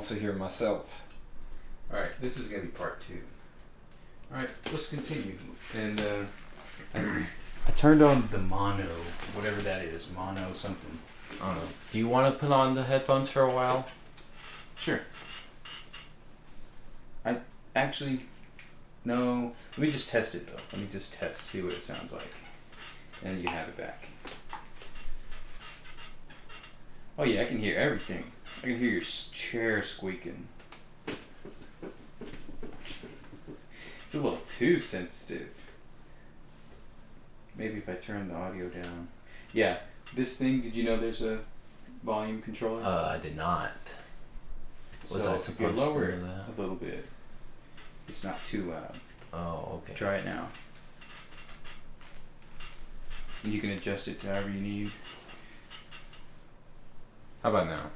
also hear myself. Alright, this is going to be part 2. Alright, let's continue. And I turned on the mono, whatever that is. Mono something. I don't know. Do you want to put on the headphones for a while? Sure. I actually... No. Let me just test it, though. Let me just see what it sounds like. And you have it back. Oh yeah, I can hear everything. I can hear your chair squeaking. It's a little too sensitive. Maybe if I turn the audio down. Yeah, this thing, did you know there's a volume controller? I did not. Was I supposed to lower to it do that? a little bit, it's not too loud. Oh, okay. Try it now. And you can adjust it to however you need. How about now?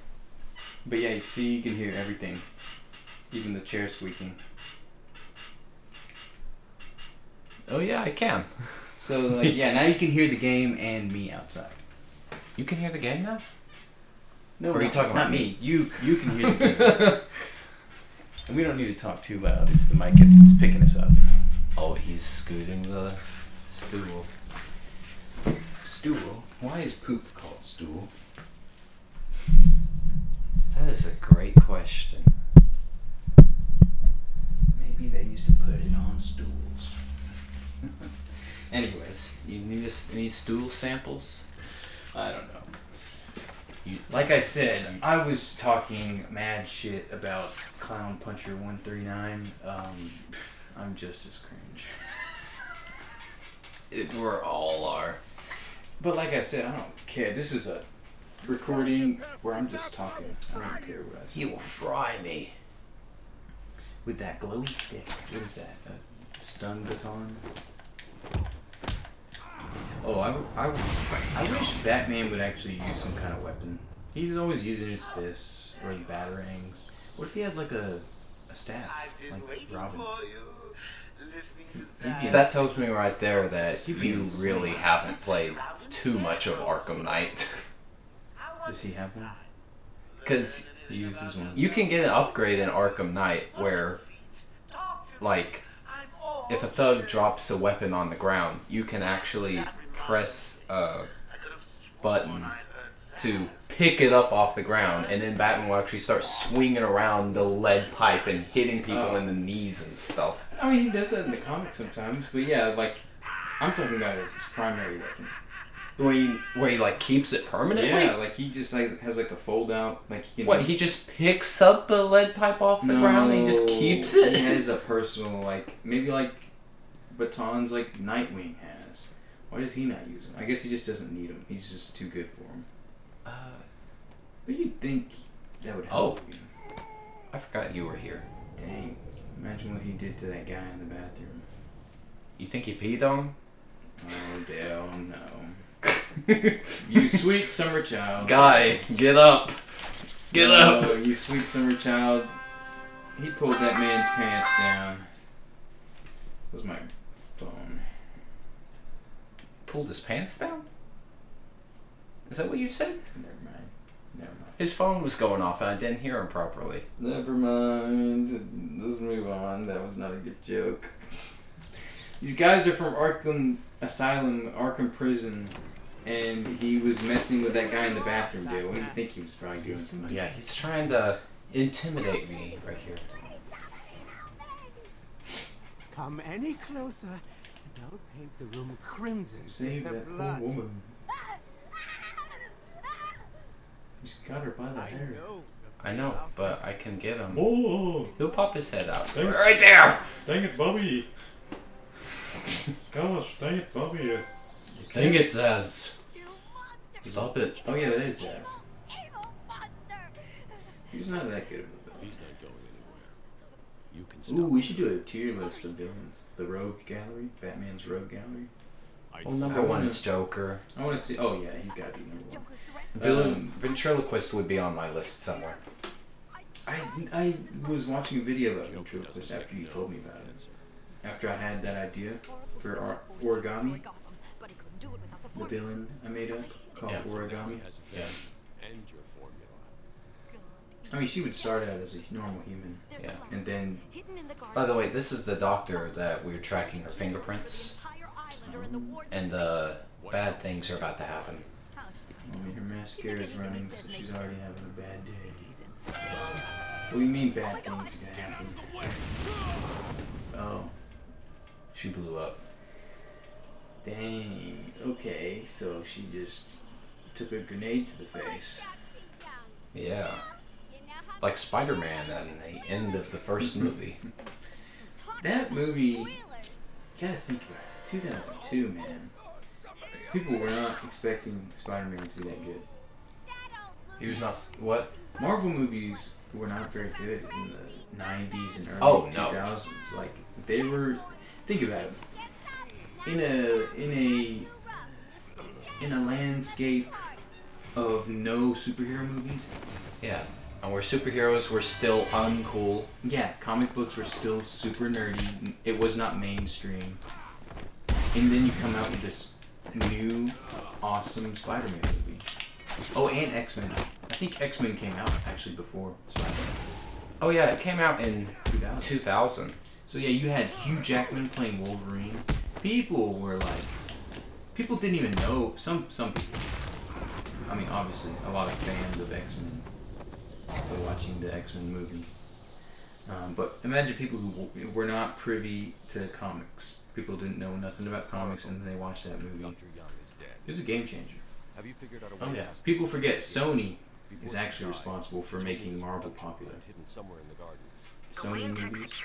But yeah, you see, you can hear everything. Even the chair squeaking. Oh yeah, I can. So like, yeah, now you can hear the game and me outside. You can hear the game now? No, or are you talking about me? You can hear the game. And we don't need to talk too loud. It's the mic it's picking us up. Oh, he's scooting the stool. Stool? Why is poop called stool? That is a great question. Maybe they used to put it on stools. Anyways, You need any stool samples? I don't know. Like I said, I was talking mad shit about Clown Puncher 139. I'm just as cringe. We're all are. But like I said, I don't care. This is a recording where I'm just talking. I don't care what I say. You will fry me. With that glowy stick. What is that? A stun baton? Oh, I wish Batman would actually use some kind of weapon. He's always using his fists or batarangs. What if he had like a staff, like Robin? That tells me right there that You'd be you insane. really haven't played too much of Arkham Knight. Does he have one? Because He uses one. you can get an upgrade in Arkham Knight where, like, if a thug drops a weapon on the ground, you can actually press a button to pick it up off the ground, and then Batman will actually start swinging around the lead pipe and hitting people in the knees and stuff. I mean, he does that in the comics sometimes, but yeah, like, I'm talking about as his primary weapon. Where he like keeps it permanently? Yeah, like he just like has like a fold out, like he can. What, he just picks up the lead pipe off the ground and he just keeps it? He has a personal, like, maybe like batons like Nightwing has. Why does he not use them? I guess he just doesn't need them. He's just too good for them. But you'd think that would help you. I forgot you were here. Dang. Imagine what he did to that guy in the bathroom. You think he peed on him? Oh, Dale, no. You sweet summer child. Guy, get up. Get up. Oh, you sweet summer child. He pulled that man's pants down. That was my phone. Pulled his pants down? Is that what you said? Never mind. His phone was going off and I didn't hear him properly. Never mind. Let's move on. That was not a good joke. These guys are from Arkham Asylum, Arkham Prison, and he was messing with that guy in the bathroom, dude. What do you think he was probably doing? Yeah, he's trying to intimidate me right here. Come any closer, and I'll paint the room crimson Save with the that blood. poor woman. He's got her by the hair. I know, but I can get him. Oh! He'll pop his head out. Dang it. Right there! Dang it, Bobby! Gosh, dang it, Bobby! Dang it, Zaz. Stop it. Oh yeah, that is Zaz. He's not that good of a villain. He's not going anywhere. You can stop. Ooh, we should do a tier list of villains. The Rogue Gallery, Batman's Rogue Gallery. Well, number one is Joker. I want to see. Oh yeah, he's got to be number one. Villain ventriloquist would be on my list somewhere. I was watching a video about ventriloquist after you told me about it. After I had that idea for origami, the villain I made up called origami. Yeah. And your formula. I mean, she would start out as a normal human. Yeah. And then... By the way, this is the doctor that we're tracking her fingerprints. And the bad things are about to happen. I mean, her mascara's running, so she's already having a bad day. What do you mean bad things are gonna happen? Oh. She blew up. Dang. Okay, so she just took a grenade to the face. Yeah. Like Spider-Man at the end of the first movie. That movie, you gotta think about it. 2002, man. People were not expecting Spider-Man to be that good. He was not... What? Marvel movies were not very good in the 90s and early 2000s. Like, they were... Think about it. In a landscape of no superhero movies. Yeah. And where superheroes were still uncool. Yeah, comic books were still super nerdy. It was not mainstream. And then you come out with this new, awesome Spider-Man movie. Oh, and X-Men. I think X-Men came out actually before Spider-Man. Oh yeah, it came out in 2000. 2000. So yeah, you had Hugh Jackman playing Wolverine. People were like... People didn't even know... Some people. I mean, obviously, a lot of fans of X-Men were watching the X-Men movie. But imagine people who were not privy to comics. People didn't know nothing about comics, and then they watched that movie. It was a game changer. Oh yeah. People forget Sony is actually responsible for making Marvel popular. Sony movies.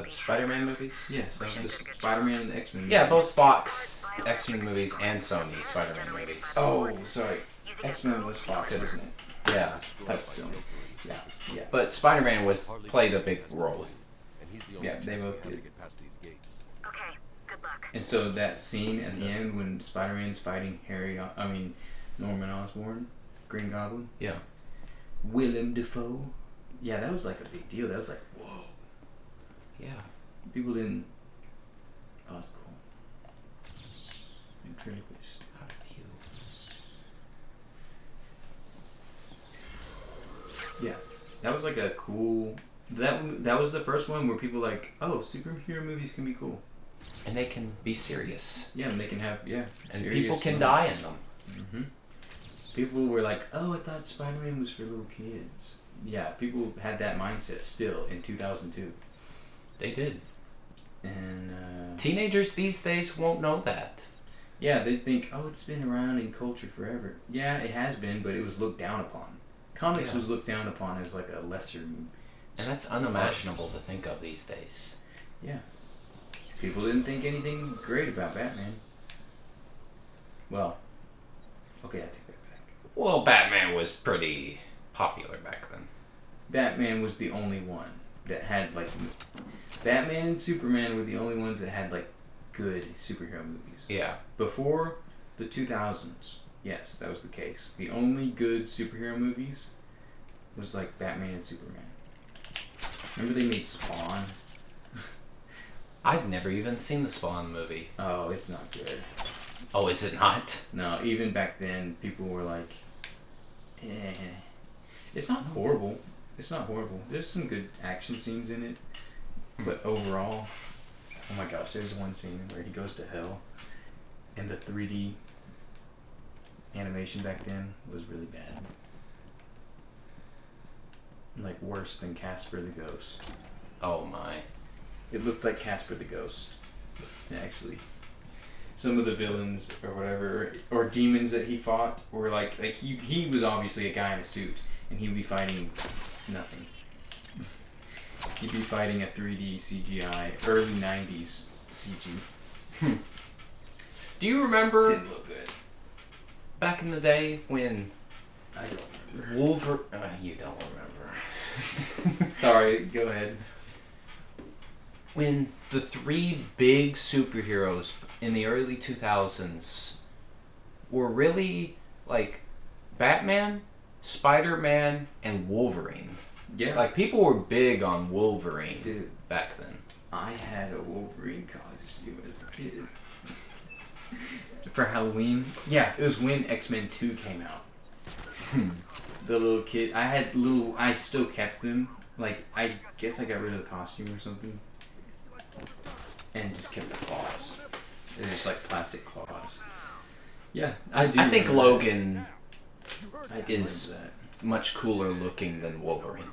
Spider-Man movies? Yes, the Spider-Man and the X-Men movies. Yeah, both Fox X-Men movies and Sony Spider-Man movies. Oh, sorry. X-Men was Fox, wasn't it? Yeah. That was Sony. Yeah, yeah. But Spider-Man played a big role. Yeah, they both did. And so that scene at the end when Spider-Man's fighting Norman Osborn, Green Goblin. Yeah. Willem Dafoe. Yeah, that was like a big deal. That was like, whoa. Yeah. People didn't... Oh, that's cool. Ventriloquist. Out of you. Yeah. That was like a cool... That was the first one where people were like, oh, superhero movies can be cool. And they can be serious. Yeah, and they can have, and people can die in them. Mm-hmm. People were like, oh, I thought Spider-Man was for little kids. Yeah, people had that mindset still in 2002. They did. And teenagers these days won't know that. Yeah, they think, oh, it's been around in culture forever. Yeah, it has been, but it was looked down upon. Comics was looked down upon as like a lesser... And that's unimaginable to think of these days. Yeah. People didn't think anything great about Batman. Well, okay, I take that back. Well, Batman was pretty popular back then. Batman was the only one that had, like... Batman and Superman were the only ones that had, like, good superhero movies. Yeah. Before the 2000s, yes, that was the case. The only good superhero movies was, like, Batman and Superman. Remember they made Spawn? I've never even seen the Spawn movie. Oh, it's not good. Oh, is it not? No, even back then, people were like, eh. It's not horrible. It's not horrible. There's some good action scenes in it. But overall, oh my gosh, there's one scene where he goes to hell. And the 3D animation back then was really bad. Like worse than Casper the Ghost. Oh my. It looked like Casper the Ghost, actually. Some of the villains or whatever, or demons that he fought, were like he was obviously a guy in a suit, and he would be fighting nothing. He'd be fighting a 3D CGI, early 90s CG. Do you remember Didn't look good. back in the day when I don't remember. Wolverine... you don't remember. Sorry, go ahead. When the three big superheroes in the early 2000s were really like Batman, Spider-Man, and Wolverine. Yeah. Like people were big on Wolverine Dude, back then. I had a Wolverine costume as a kid. For Halloween. Yeah, it was when X-Men 2 came out. the little kid. I still kept them. Like, I guess I got rid of the costume or something. And just kept the claws. They're just like plastic claws. Yeah, I think Logan I do is remember much cooler looking than Wolverine.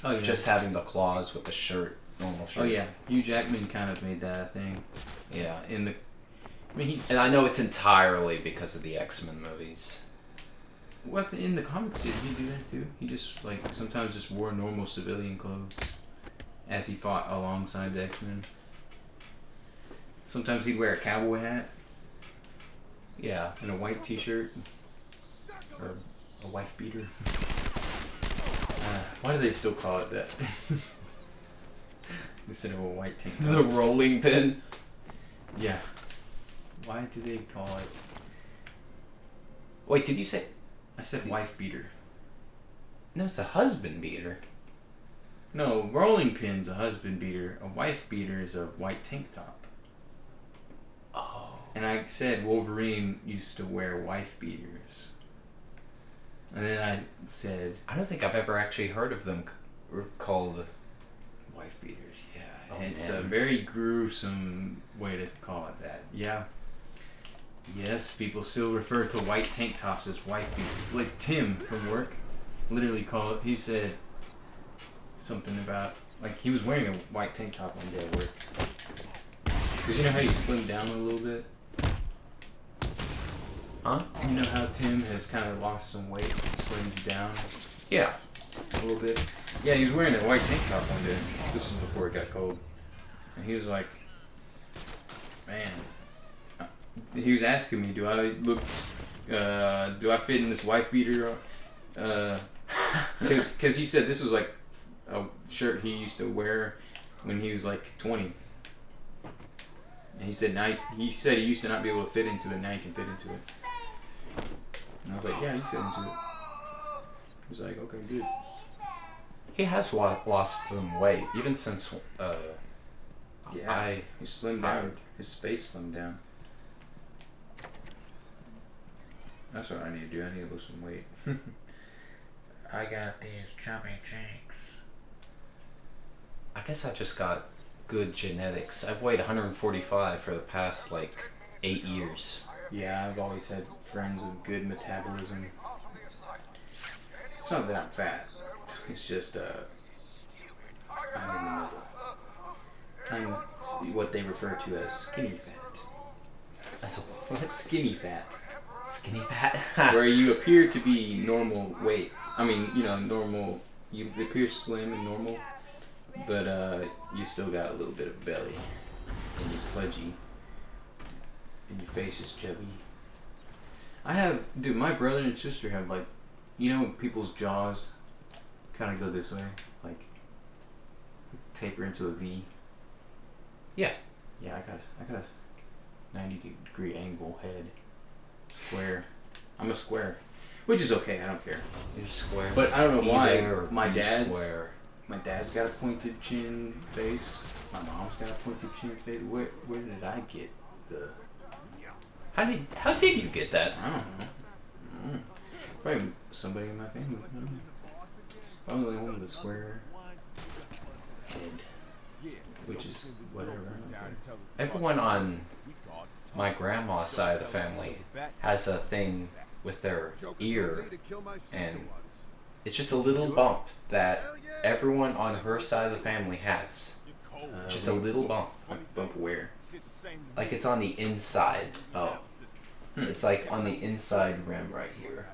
that. Oh, yeah. Just having the claws with the shirt, normal shirt. Oh, yeah. Hugh Jackman kind of made that a thing. Yeah. I mean, And I know it's entirely because of the X-Men movies. What in the comics did he do that too? He just like sometimes just wore normal civilian clothes as he fought alongside the X-Men. Sometimes he'd wear a cowboy hat Yeah. and a white T-shirt or a wife beater. Why do they still call it that instead of a white tank top? The rolling pin. Yeah. Why do they call it? Wait, did you say? I said wife beater. No, it's a husband beater. No, rolling pin's a husband beater. A wife beater is a white tank top. Oh. And I said Wolverine used to wear wife beaters. And then I said I don't think I've ever actually heard of them called. wife beaters, yeah. Oh, And it's a man. very gruesome way to call it that. Yeah. Yes, people still refer to white tank tops as wife beaters. Like Tim from work literally called it, he said something about, like he was wearing a white tank top one day at work. Because you know how he slimmed down a little bit? Huh? You know how Tim has kind of lost some weight, slimmed down Yeah. a little bit? Yeah, he was wearing a white tank top one day. This was before it got cold. And he was like, man, he was asking me, do I fit in this wife beater? Because he said this was like a shirt he used to wear when he was like 20. And he said he used to not be able to fit into it, now he can fit into it. And I was like, yeah, you fit into it. He was like, okay, good. He has lost some weight, even since. Yeah, he slimmed down. His face slimmed down. That's what I need to do. I need to lose some weight. I got these chubby cheeks. I guess I just got good genetics. I've weighed 145 for the past like 8 years. Yeah, I've always had friends with good metabolism. It's not that I'm fat. It's just I'm in the middle. I'm what they refer to as skinny fat. That's a What? Skinny fat. skinny fat. Where you appear to be normal weight. I mean, normal. You appear slim and normal, but you still got a little bit of belly, and you're pudgy, and your face is chubby. My brother and sister have like, people's jaws kind of go this way, like taper into a V. Yeah. Yeah, I got a 90-degree angle head. Square. I'm a square. Which is okay, I don't care. You're square. But I don't know Be why there or my be dad's square. got a pointed chin face. My mom's got a pointed chin face. Where did I get the... How did you get that? I don't know. Probably somebody in my family. I don't know. I'm the only one with a square head. Which is whatever. I don't care. Everyone on my grandma's side of the family has a thing with their ear, and it's just a little bump that everyone on her side of the family has. Just a little bump. Bump where? Like it's on the inside. Oh. It's like on the inside rim right here.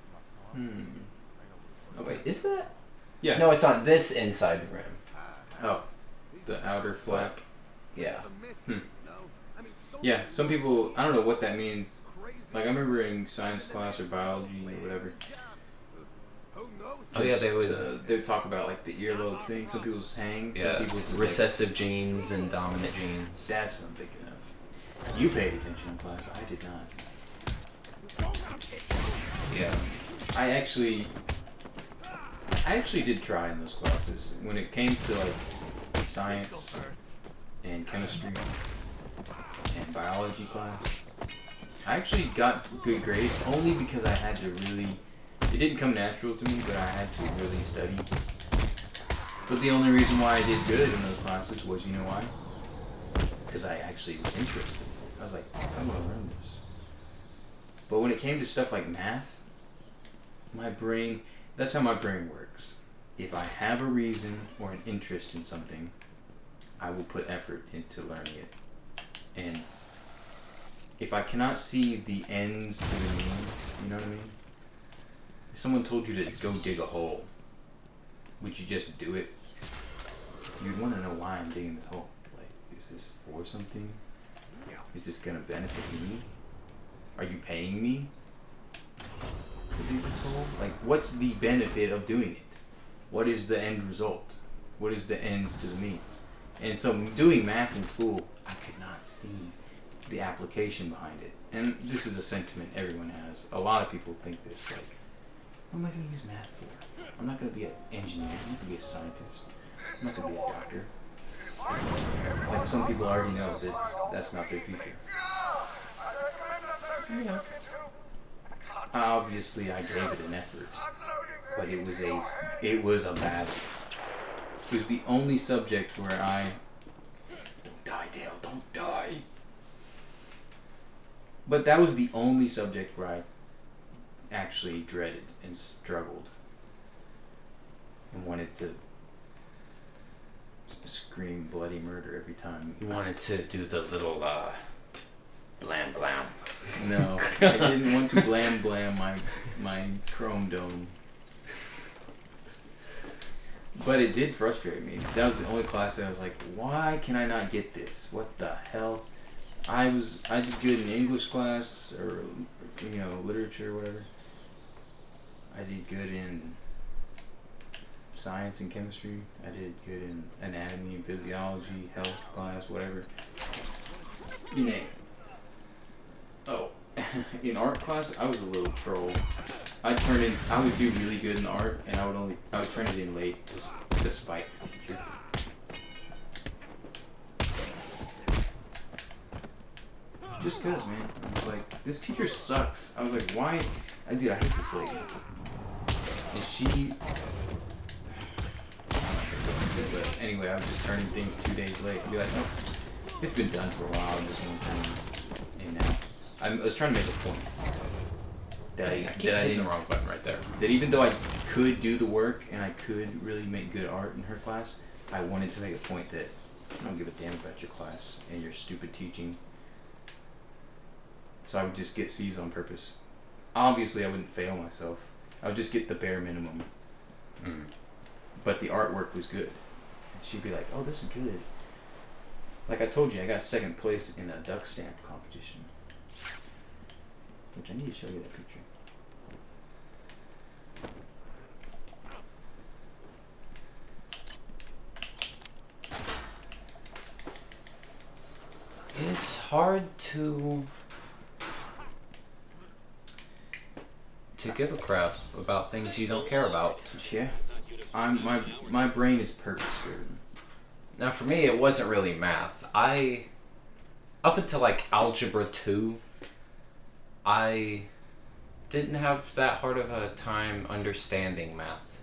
Oh wait, is that? Yeah. No, it's on this inside rim. Oh. The outer flap. Yeah. Yeah, some people, I don't know what that means. Like, I remember in science class or biology or whatever. Oh yeah, they would. They would talk about like the earlobe thing. Some people's hang. Yeah. Some people's Recessive genes and dominant genes. That's what I'm thinking of. You paid attention in class. I did not. Yeah. I actually did try in those classes. When it came to like science and chemistry and biology class, I actually got good grades only because I had to really It didn't come natural to me, but I had to really study. But the only reason why I did good in those classes was, you know why? Because I actually was interested. I was like, I want to learn this. But when it came to stuff like math, my brain, that's how my brain works. If I have a reason or an interest in something, I will put effort into learning it. And if I cannot see the ends to the means, you know what I mean? If someone told you to go dig a hole, would you just do it? You'd want to know why I'm digging this hole. Like, is this for something? Is this going to benefit me? Are you paying me to dig this hole? Like, what's the benefit of doing it? What is the end result? What is the ends to the means? And so doing math in school, I could not see the application behind it. And this is a sentiment everyone has. A lot of people think this, like, what am I going to use math for? I'm not going to be an engineer. I'm not going to be a scientist. I'm not going to be a doctor. Like, some people already know that that's not their future. Yeah. Obviously, I gave it an effort, but it was a battle. It was the only subject where don't die, Dale, don't die. But that was the only subject where I actually dreaded and struggled and wanted to scream bloody murder every time. You wanted to do the little blam blam. No, I didn't want to blam blam my chrome dome. But it did frustrate me. That was the only class that I was like, why can I not get this? What the hell? I did good in English class or literature or whatever. I did good in science and chemistry. I did good in anatomy and physiology, health class, whatever. You name it. Oh, in art class, I was a little troll. I would do really good in art, and I would turn it in late to spite the teacher. Just cause, man. I was like, this teacher sucks. I was like, why? Dude, I hate this lady. And she... But anyway, I was just turning things 2 days late. I'd be like, oh, it's been done for a while. I'm just gonna turn it in now. I was trying to make a point. That I hit the wrong button right there. That even though I could do the work and I could really make good art in her class, I wanted to make a point that I don't give a damn about your class and your stupid teaching. So I would just get C's on purpose. Obviously, I wouldn't fail myself. I would just get the bare minimum. Mm. But the artwork was good. And she'd be like, oh, this is good. Like I told you, I got second place in a duck stamp competition. Which I need to show you that picture. It's hard to give a crap about things you don't care about. Yeah. My brain is purpose driven. Now for me, it wasn't really math. Up until like Algebra 2, I didn't have that hard of a time understanding math.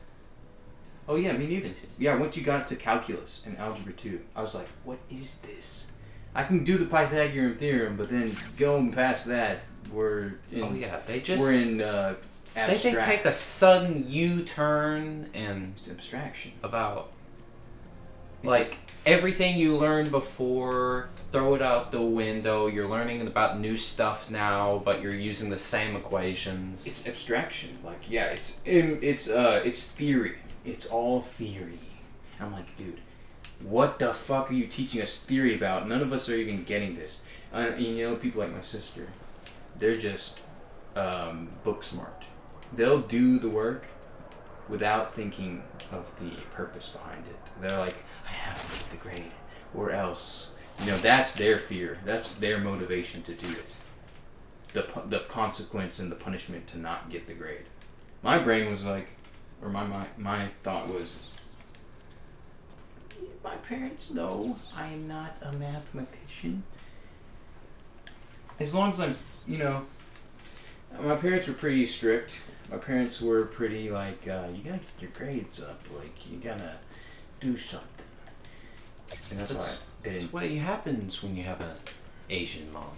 Oh yeah, me neither. Yeah, once you got to calculus in Algebra 2, I was like, what is this? I can do the Pythagorean theorem, but then going past that, we're in abstract. They take a sudden U-turn and it's abstraction about like everything you learned before, throw it out the window. You're learning about new stuff now, but you're using the same equations. It's abstraction. Like, yeah, it's theory. It's all theory. And I'm like, dude, what the fuck are you teaching us theory about? None of us are even getting this. People like my sister, they're just book smart. They'll do the work without thinking of the purpose behind it. They're like, I have to get the grade, or else. That's their fear. That's their motivation to do it. The consequence and the punishment to not get the grade. My brain was like, or my thought was, my parents know I am not a mathematician. As long as I'm, My parents were pretty strict. My parents were pretty like, you gotta get your grades up. Like, you gotta do something. And that's why they didn't. That's what happens when you have an Asian mom.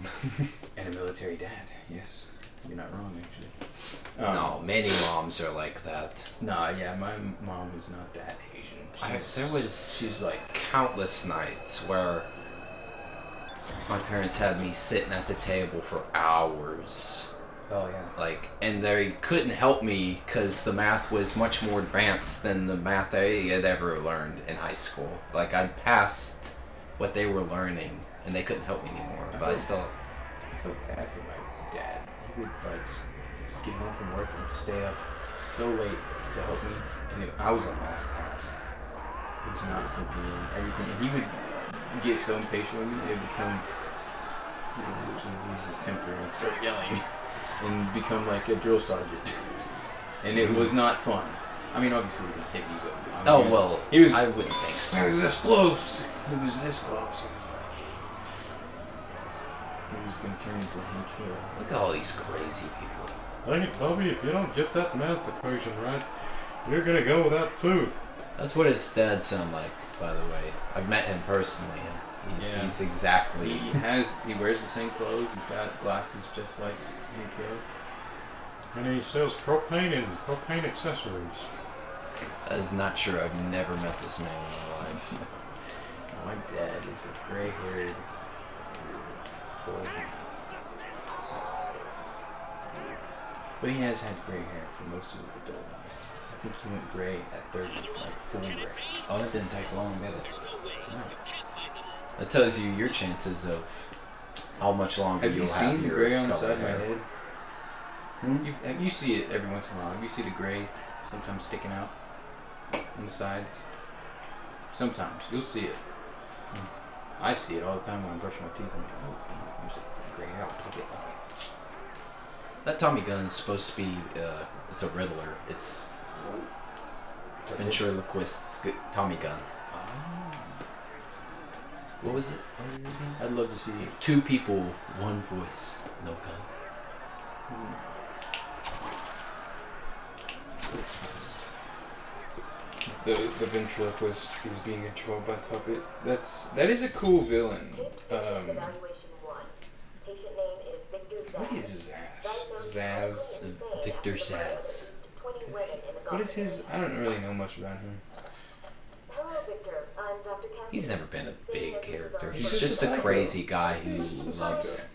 And a military dad. Yes, you're not wrong actually. No, many moms are like that. Nah, yeah, my mom is not that Asian. She's like countless nights where my parents had me sitting at the table for hours. Oh yeah. Like, and they couldn't help me because the math was much more advanced than the math I had ever learned in high school. Like, I'd passed what they were learning, and they couldn't help me anymore. But I felt bad for my dad. He would like get home from work and stay up so late to help me, and I was on last class. He was not sleeping in everything, and he would get so impatient with me. He would actually lose his temper and start yelling. And become like a drill sergeant, and it was not fun. I mean, obviously he didn't hit me, but I mean, he was. I wouldn't think so. He was this close. He was this close. He was gonna turn into Hank Hill. Look at all these crazy people. Dang it, Bobby, if you don't get that math equation right, you're gonna go without food. That's what his dad sounded like, by the way. I've met him personally, and he's exactly. He wears the same clothes. He's got glasses just like Hank Hill. And he sells propane and propane accessories. That is not true. I've never met this man in my life. My dad is a gray-haired boy. But he has had gray hair for most of his adult life. I think he went gray at 30, like full gray. Oh, that didn't take long, did it? No. That tells you your chances of how much longer you'll have. Have you seen the gray on the side of my hair. head? You see it every once in a while. You see the gray sometimes sticking out on the sides. Sometimes you'll see it. I see it all the time when I brush my teeth. I'm like, oh, there's a gray hair. I'll take it. That Tommy gun is supposed to be, it's a Riddler. It's ventriloquist's Tommy gun. What was it? Again? I'd love to see 2 people, 1 voice, no gun. The ventriloquist is being controlled by the puppet. That is a cool villain. What is Zaz? Victor Zaz. What is his? I don't really know much about him. He's never been a big character. He's just a crazy guy who loves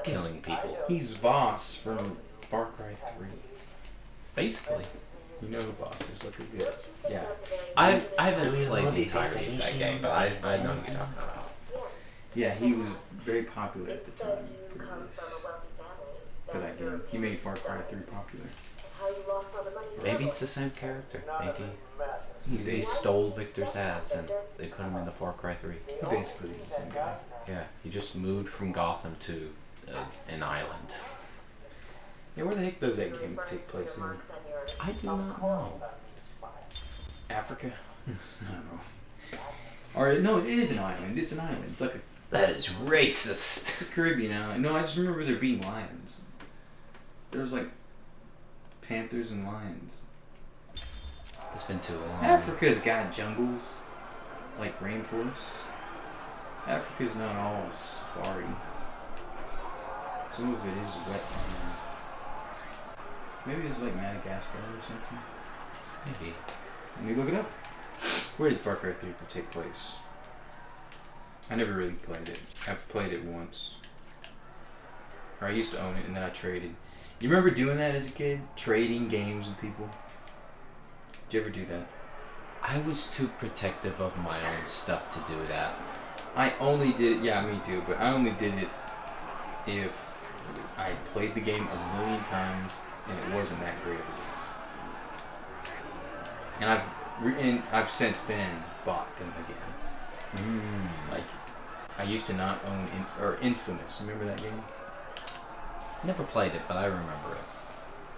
killing people. He's Voss from Far Cry 3. Basically. You know who Voss is. Look at it. Yeah. I haven't played the entirety of that game, but I know who you're talking about. Yeah, he was very popular at the time for that game. He made Far Cry 3 popular. Maybe it's the same character. Maybe they stole Victor's ass and they put him into Far Cry 3. He basically is the same guy. Yeah, he just moved from Gotham to an island. Yeah, where the heck does that game take place in? I do not know. Africa? I don't know. Or no, it is an island. It's an island. It's like a. That is racist. It's a Caribbean island. No, I just remember there being lions. There was like panthers and lions. It's been too long. Africa's got jungles, like rainforests. Africa's not all safari. Some of it is wet. Maybe it's like Madagascar or something. Maybe. Let me look it up. Where did Far Cry 3 take place? I never really played it. I played it once. Or I used to own it and then I traded. You remember doing that as a kid? Trading games with people? Did you ever do that? I was too protective of my own stuff to do that. I only did it, yeah, me too, but I only did it if I played the game a million times and it wasn't that great of a game. And I've since then bought them again. Like, I used to not own Infamous. Remember that game? Never played it, but I remember it.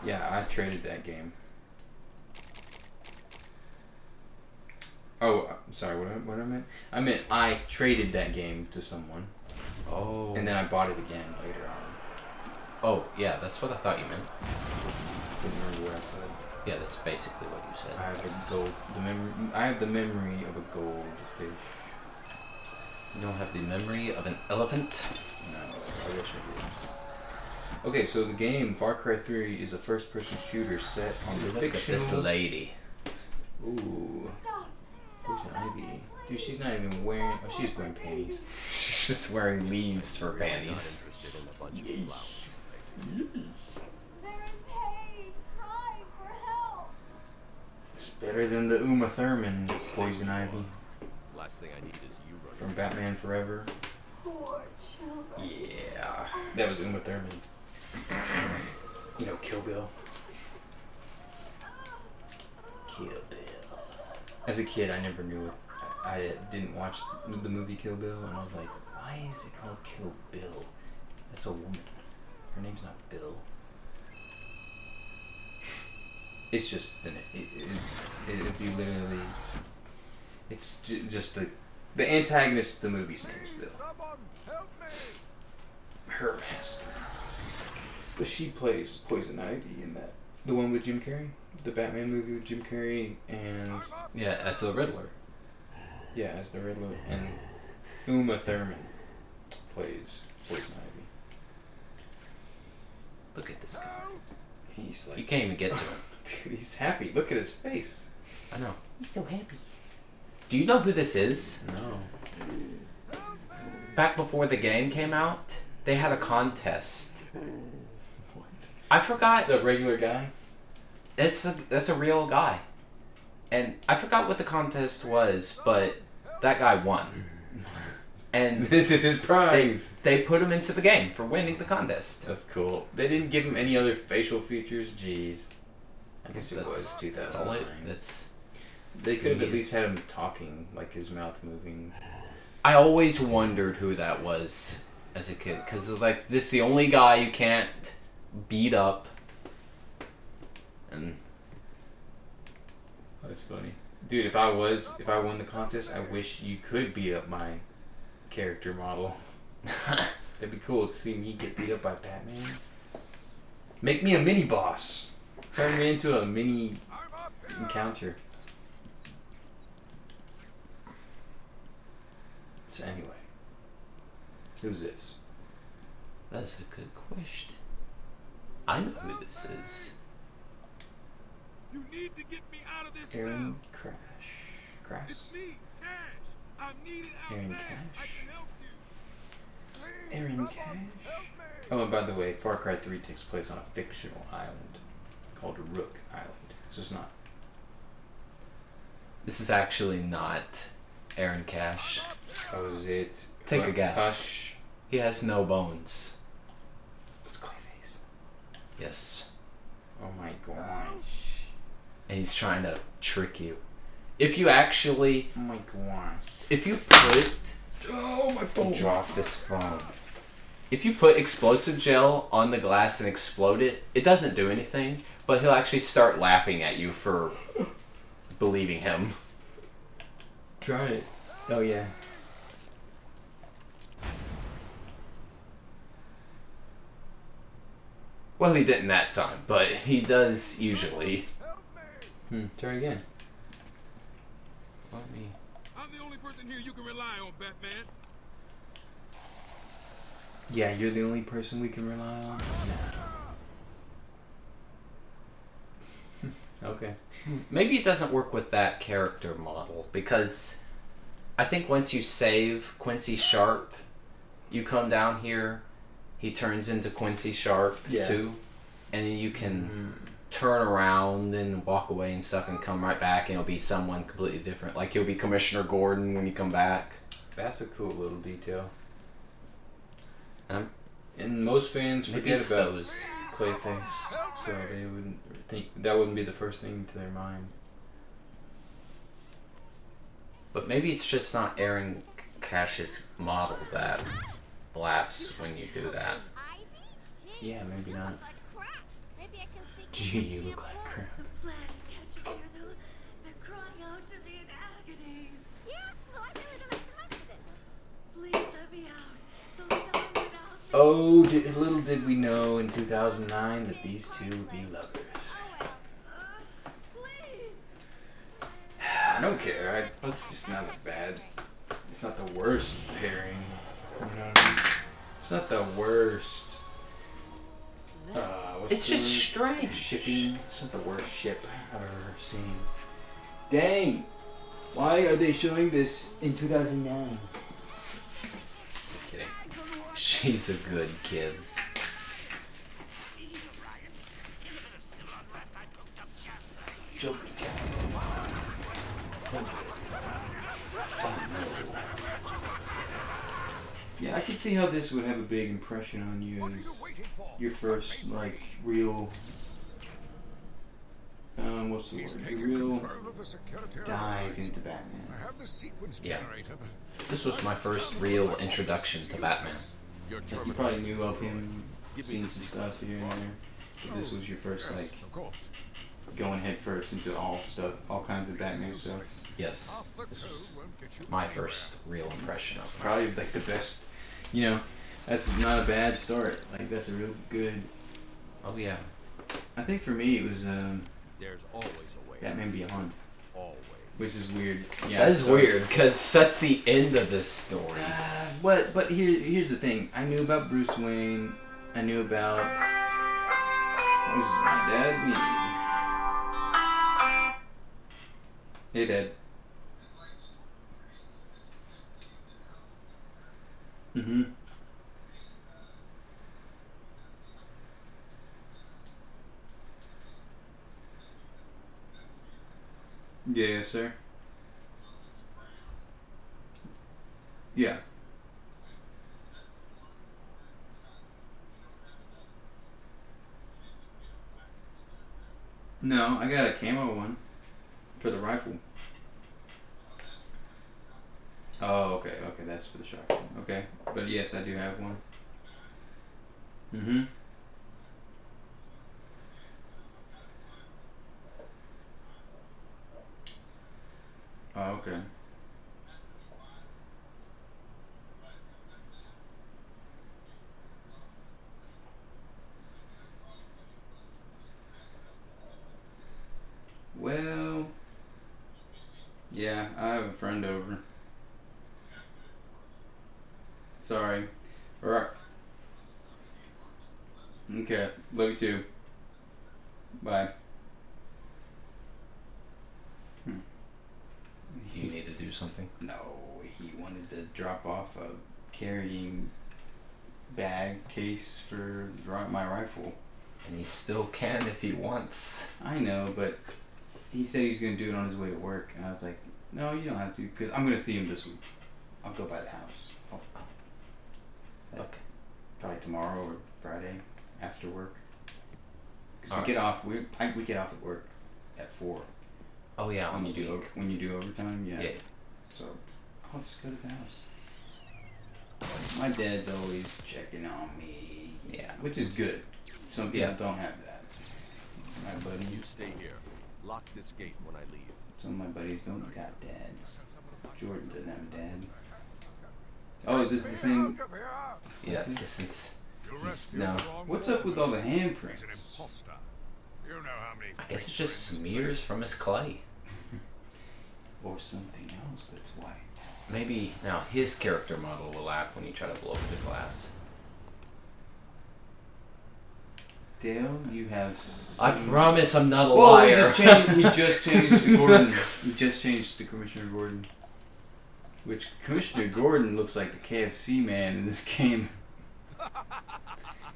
Yeah, I traded that game. Oh, sorry. What I meant? I meant I traded that game to someone. Oh. And then I bought it again later on. Oh, yeah, that's what I thought you meant. Couldn't remember what I said. Yeah, that's basically what you said. I have a gold. I have the memory of a goldfish. You don't have the memory of an elephant? No, I wish I did. Okay, so the game Far Cry 3 is a first-person shooter set on the Look at fictional. this lady. Ooh. Poison Ivy. Dude, she's not even wearing. Oh, she's wearing panties. She's just wearing leaves for panties. Interested in a bunch of flowers. They're in pain, crying for help. It's better than the Uma Thurman Poison Ivy Last thing I need is you running. from Batman Forever. Poor children. Yeah. That was Uma Thurman. You know, Kill Bill. Kill Bill. As a kid, I never knew it. I didn't watch the movie Kill Bill, and I was like, why is it called Kill Bill? That's a woman. Her name's not Bill. It's just, it'd be literally, it's just the antagonist of the movie's name is Bill. Her master. But she plays Poison Ivy in that. The one with Jim Carrey? The Batman movie with Jim Carrey and... Yeah, as the Riddler. Yeah, as the Riddler. And Uma Thurman plays Poison Ivy. Look at this guy. He's You like... can't even get to him. Dude, he's happy. Look at his face. I know. He's so happy. Do you know who this is? No. Back before the game came out, they had a contest. What? I forgot. It's a regular guy? That's a real guy. And I forgot what the contest was, but that guy won. And This is his prize. they put him into the game for winning the contest. That's cool. They didn't give him any other facial features? Jeez. I guess it That's- was 2009. That's all it. That's. They could have at He least is- had him talking, like his mouth moving. I always wondered who that was as a kid, because like this is the only guy you can't beat up. And That's funny. Dude, if I won the contest, I wish you could beat up my character model. That'd be cool to see me get beat up by Batman. Make me a mini boss. Turn me into a mini encounter. So anyway, who's this? that's a good question. I know who this is. You need to get me out of this Aaron cell. Crash. It's me, Cash. I'm needed out Aaron there. I Cash. can help you. Please, Aaron someone Cash. help me. Oh, and by the way, Far Cry 3 takes place on a fictional island called Rook Island. So it's not. This is actually not Aaron Cash. How is it? Take a What? guess. Hush. He has no bones. It's Clayface. Yes. Oh my gosh. And he's trying to trick you. If you actually, Oh my gosh. if you put, Oh, my phone. drop this phone. If you put explosive gel on the glass and explode it, it doesn't do anything, but he'll actually start laughing at you for believing him. Try it. Oh, yeah. Well, he didn't that time, but he does usually. Try it again. Let me. I'm the only person here you can rely on, Batman. Yeah, you're the only person we can rely on? Nah. Okay. Maybe it doesn't work with that character model because I think once you save Quincy Sharp, you come down here, he turns into Quincy Sharp Yeah. too, and then you can turn around and walk away and stuff and come right back and it'll be someone completely different. Like you'll be Commissioner Gordon when you come back. That's a cool little detail. Um, And most fans Maybe forget it's about those. Clayface, so they wouldn't think that wouldn't be the first thing to their mind. But maybe it's just not Aaron Cash's model that laughs when you do that. Yeah, maybe not. Maybe I can see. Gee, you look like crap. The flags, can't you hear them? They're crying out to me in agony. Yeah, well, I really don't have time for this. Please let me out. So that I without. Oh, little did we know in 2009 that these two would be lovers. I don't care. It's not bad. It's not the worst pairing. You know what I mean? It's not the worst. It's just strange. Shipping. It's not the worst ship I've ever seen. Dang! Why are they showing this in 2009? Just kidding. She's a good kid. Joker. Yeah, I could see how this would have a big impression on you as your first, like, real, what's the word? Your real dive into Batman. Yeah. This was my first real introduction to Batman. Like, you probably knew of him, seen some stuff here and there, but this was your first, like, going head first into all kinds of Batman stuff. Yes. This was my first real impression of him. Probably, like, the best, you know, that's not a bad start. Like, that's a real good. Oh, yeah. I think for me it was There's always a way. Batman Beyond, Always. which is weird. Yeah, That is weird, because that's the end of this story. But here's the thing. I knew about Bruce Wayne. I knew about. What does my dad need? Hey, Dad. Mm-hmm. Yeah, sir. Yeah. No, I got a camo one for the rifle. Oh, okay, that's for the shotgun. Okay, but yes, I do have one. Mm-hmm. Oh, okay. Well, yeah, I have a friend over. Sorry. Alright. Okay, love you too. Bye. You need to do something. No, he wanted to drop off a carrying bag case for my rifle. And he still can if he wants. I know, but he said he's going to do it on his way to work. And I was like, no, you don't have to, because I'm going to see him this week. I'll go by the house. Okay. Probably tomorrow or Friday after work. Because Alright. we get off. We get off at work at 4. Oh, yeah, on When the you do week. when you do overtime, yeah. Yeah. So I'll just go to the house. My dad's always checking on me. Yeah. Which is good. Some people Yeah. don't have that. My buddy, You stay here. Lock this gate when I leave. some of my buddies don't got dads. Jordan doesn't have a dad. Oh, this is the same. Yes, this is... No. What's up with all the handprints? I guess it just smears from his clay. Or something else that's white. Maybe now his character model will laugh when you try to blow up the glass. Dale, you have. I promise I'm not a Whoa, liar. he just changed to Gordon. He just changed to Commissioner Gordon. Which Commissioner Gordon looks like the KFC man in this game.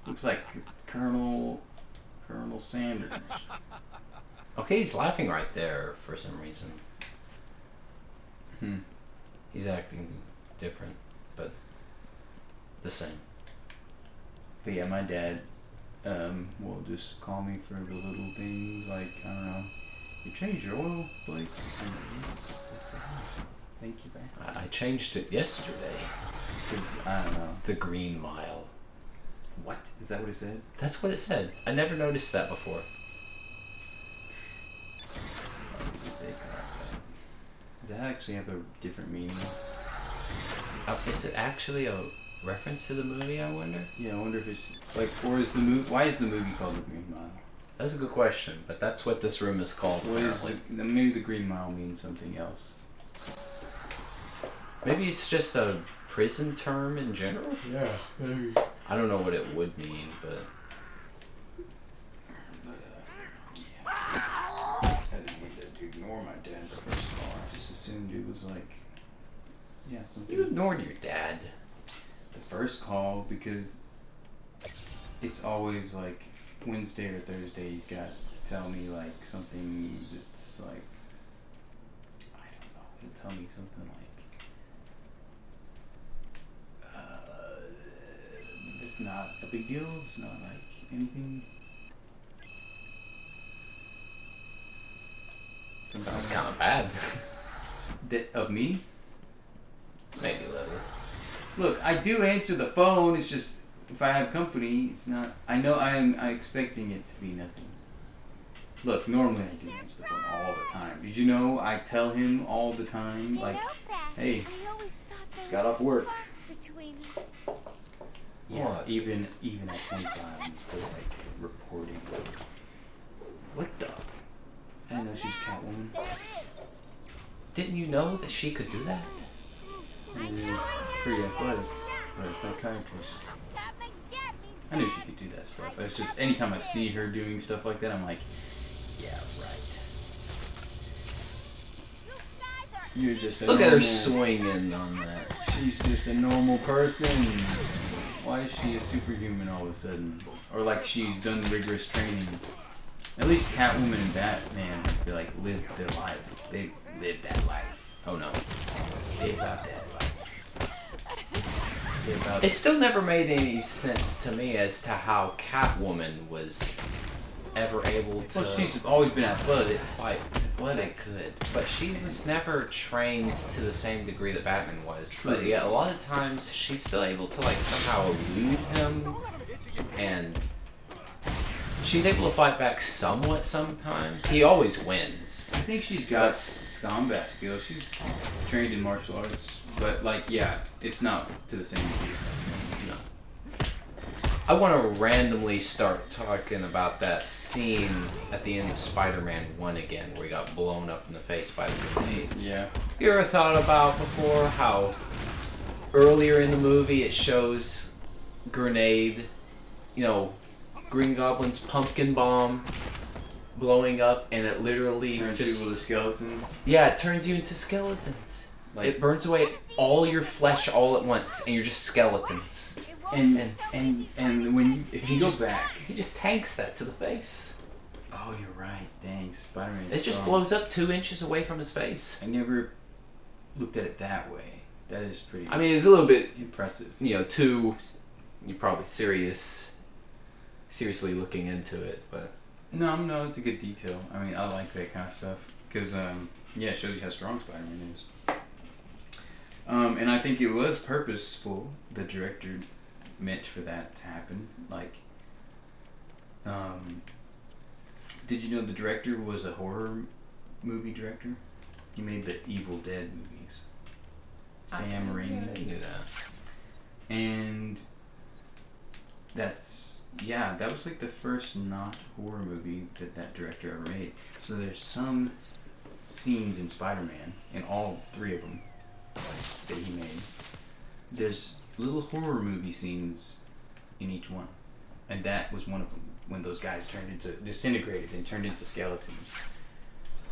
Looks like Colonel Sanders. Okay, he's laughing right there for some reason. Hmm. He's acting different, but the same. But yeah, my dad will just call me for the little things like, I don't know, you changed your oil, Blake? Thank you, Max. I changed it yesterday. Because, I don't know. The Green Mile. What? Is that what it said? That's what it said. I never noticed that before. Does that actually have a different meaning? Is it actually a Reference to the movie, I wonder? Yeah, I wonder if it's like, or is the movie? Why is the movie called The Green Mile? That's a good question, but that's what this room is called. What is apparently. maybe the Green Mile means something else. Maybe it's just a prison term in general? Yeah. Maybe. I don't know what it would mean, but... I didn't mean to ignore my dad the first call. I just assumed it was like, yeah, something. You ignored your dad. The first call because it's always like Wednesday or Thursday. He's got to tell me like something that's like, I don't know. He'll tell me something like, it's not a big deal. It's not like anything. Sounds kind of bad. Of me? Maybe a little. Look, I do answer the phone. It's just if I have company, it's not. I know I'm expecting it to be nothing. Look, normally I do answer the phone all the time. Did you know I tell him all the time, like, hey, just got off work. Yeah, Well, even at 25, I'm still like reporting. What the? I didn't know she was Catwoman. Didn't you know that she could do that? It was pretty athletic for a psychiatrist. I knew she could do that stuff. It's just anytime I see her doing stuff like that, I'm like, yeah, right. You're just a Look normal, at her swinging on that. She's just a normal person. Why is she a superhuman all of a sudden? Or like she's done rigorous training. At least Catwoman and Batman, they like lived their life. They lived that life. Oh no. They about that life. They about It still never made any sense to me as to how Catwoman was ever able to... Well, she's always been athletic. fight. They could. But she was never trained to the same degree that Batman was. True. But yeah, a lot of times she's still able to like somehow elude him, and she's able to fight back somewhat sometimes. He always wins. I think she's got combat skills. She's trained in martial arts. But, like, yeah, it's not to the same degree. No. I want to randomly start talking about that scene at the end of Spider-Man 1 again, where he got blown up in the face by the grenade. Yeah. You ever thought about before how earlier in the movie it shows grenade, you know, Green Goblin's pumpkin bomb blowing up, and it literally Turns just... people to skeletons. Yeah, it turns you into skeletons. Like, It burns away all your flesh all at once, and you're just skeletons. and when you, if you go back. He just tanks that to the face. Oh, you're right. Thanks. Spider-Man. It just blows up 2 inches away from his face. I never looked at it that way. That is pretty I mean, it's a little bit, impressive. you know, you're probably seriously looking into it, but... No, it's a good detail. I mean, I like that kind of stuff. Because, yeah, it shows you how strong Spider-Man is. And I think it was purposeful. The director meant for that to happen. Like, did you know the director was a horror movie director? He made the Evil Dead movies. Sam Raimi. I knew that. And that was like the first not horror movie that director ever made. So there's some scenes in Spider-Man, in all 3 of them that he made. There's little horror movie scenes in each one, and that was one of them. When those guys disintegrated and turned into skeletons.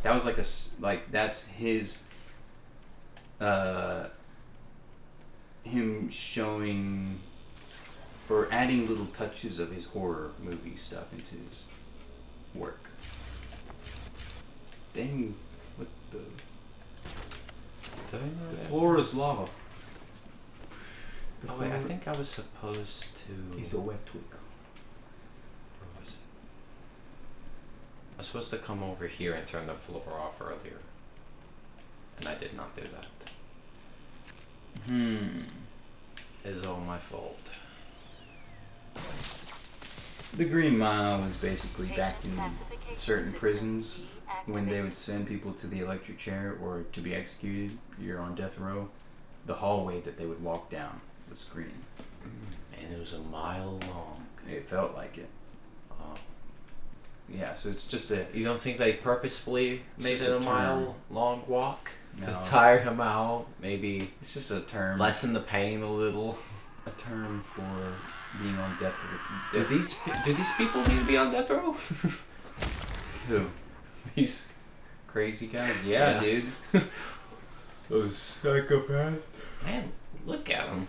That was that's his, him showing or adding little touches of his horror movie stuff into his work. Dang, what the... The floor is lava. Oh wait, I think I was supposed to... He's a wet twig. Where was it? I was supposed to come over here and turn the floor off earlier. And I did not do that. It is all my fault. The Green Mile is basically back in certain prisons when they would send people to the electric chair or to be executed. You're on death row. The hallway that they would walk down was green. And it was a mile long. It felt like it. Yeah, so it's just a... You don't think they purposefully made just it a a term. mile long walk to No. tire him out? Maybe It's just a term. lessen the pain a little. A term for being on death row. Do these people need to be on death row? Who? These Crazy guys? Yeah, Yeah. dude. Those psychopaths. man, look at them.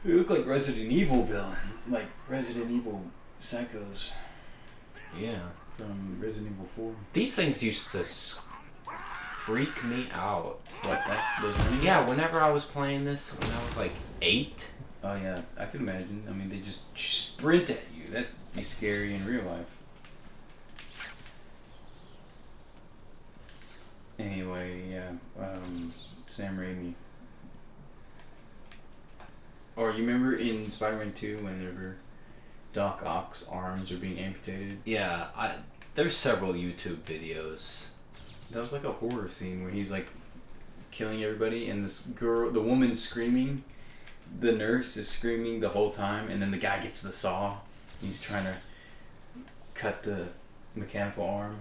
They look like Resident Evil villain. Like Resident Evil psychos Yeah. from Resident Evil 4. These things used to freak me out. What, that? Those running? Yeah, whenever I was playing this when I was like 8. Oh, yeah. I can imagine. I mean, they just sprint at you. That'd be scary in real life. Anyway, yeah. Sam Raimi. Or you remember in Spider-Man 2 whenever Doc Ock's arms are being amputated? Yeah, there's several YouTube videos. That was like a horror scene where he's like killing everybody and this girl, the woman's screaming, the nurse is screaming the whole time, and then the guy gets the saw. He's trying to cut the mechanical arm.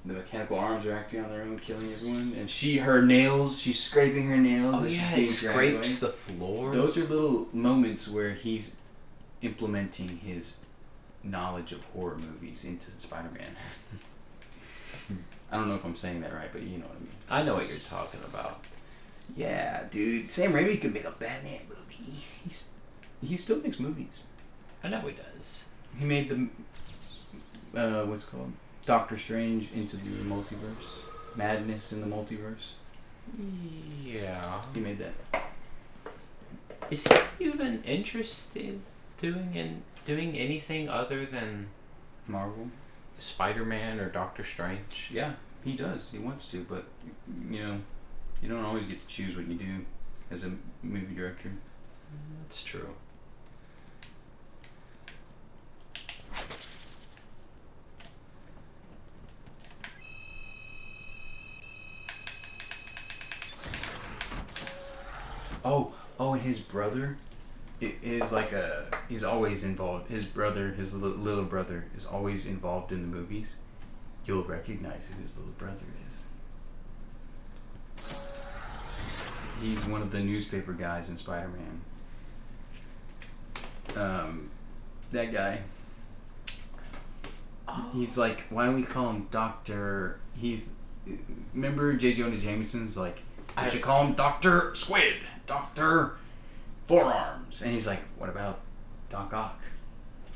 The mechanical arms are acting on their own, killing everyone, and her nails, she's scraping her nails. Oh as she's yeah, being it dragged scrapes away. the floor. Those are little moments where he's implementing his knowledge of horror movies into Spider-Man. I don't know if I'm saying that right, but you know what I mean. I know what you're talking about. Yeah, dude. Sam Raimi could make a Batman movie. He still makes movies. I know he does. He made the what's it called Doctor Strange into the multiverse, Madness in the Multiverse. Yeah. He made that. Is he even interested doing anything other than Marvel. Spider-Man or Doctor Strange? Yeah, he does. He wants to, but you know, you don't always get to choose what you do as a movie director. That's true. Oh, and his brother is like he's always involved. His brother, his little brother, is always involved in the movies. You'll recognize who his little brother is. He's one of the newspaper guys in Spider-Man. That guy. He's like, why don't we call him Doctor? Remember J. Jonah Jameson's like, I should call him Dr. Squid, Dr. Forearms. And he's like, what about Doc Ock?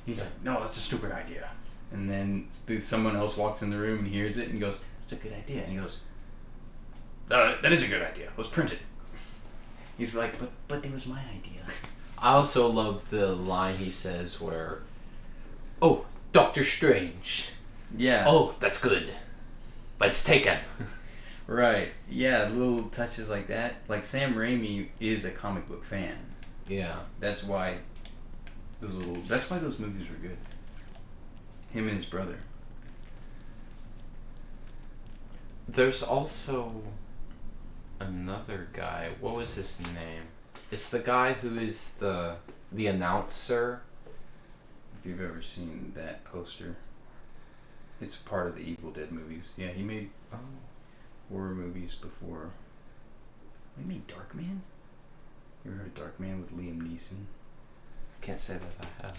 He's like, no, that's a stupid idea. And then someone else walks in the room and hears it and he goes, that's a good idea. And he goes, that is a good idea. Let's print it. He's like, but it was my idea. I also love the line he says where, oh, Doctor Strange. Yeah. Oh, that's good. But it's taken. Right. Yeah, little touches like that. Like Sam Raimi is a comic book fan. Yeah. That's why those movies were good. Him and his brother. There's also another guy. What was his name? It's the guy who is the announcer. If you've ever seen that poster, it's part of the Evil Dead movies. Yeah, he made horror movies before. He made Darkman? You ever heard of Darkman with Liam Neeson? Can't say that I have.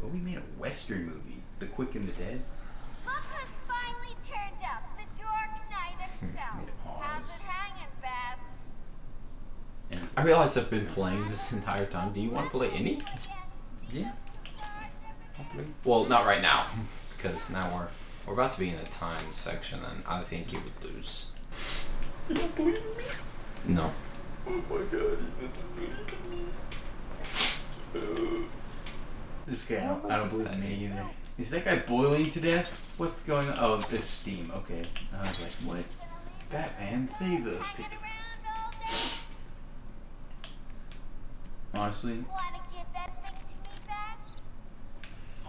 Well, we made a Western movie, The Quick and the Dead. Look who's finally turned up, the Dark Knight himself. How's it hanging, Babs? And I realize I've been playing this entire time. Do you want to play any? yeah, Well, not right now, because now we're about to be in a time section, and I think you would lose. you don't believe me? No. Oh my god, he doesn't believe me. This guy, I don't believe me either. Is that guy boiling to death? What's going on? Oh, it's steam. Okay. I was like, what? Batman, save those people. Honestly, Wanna give that thing to me back?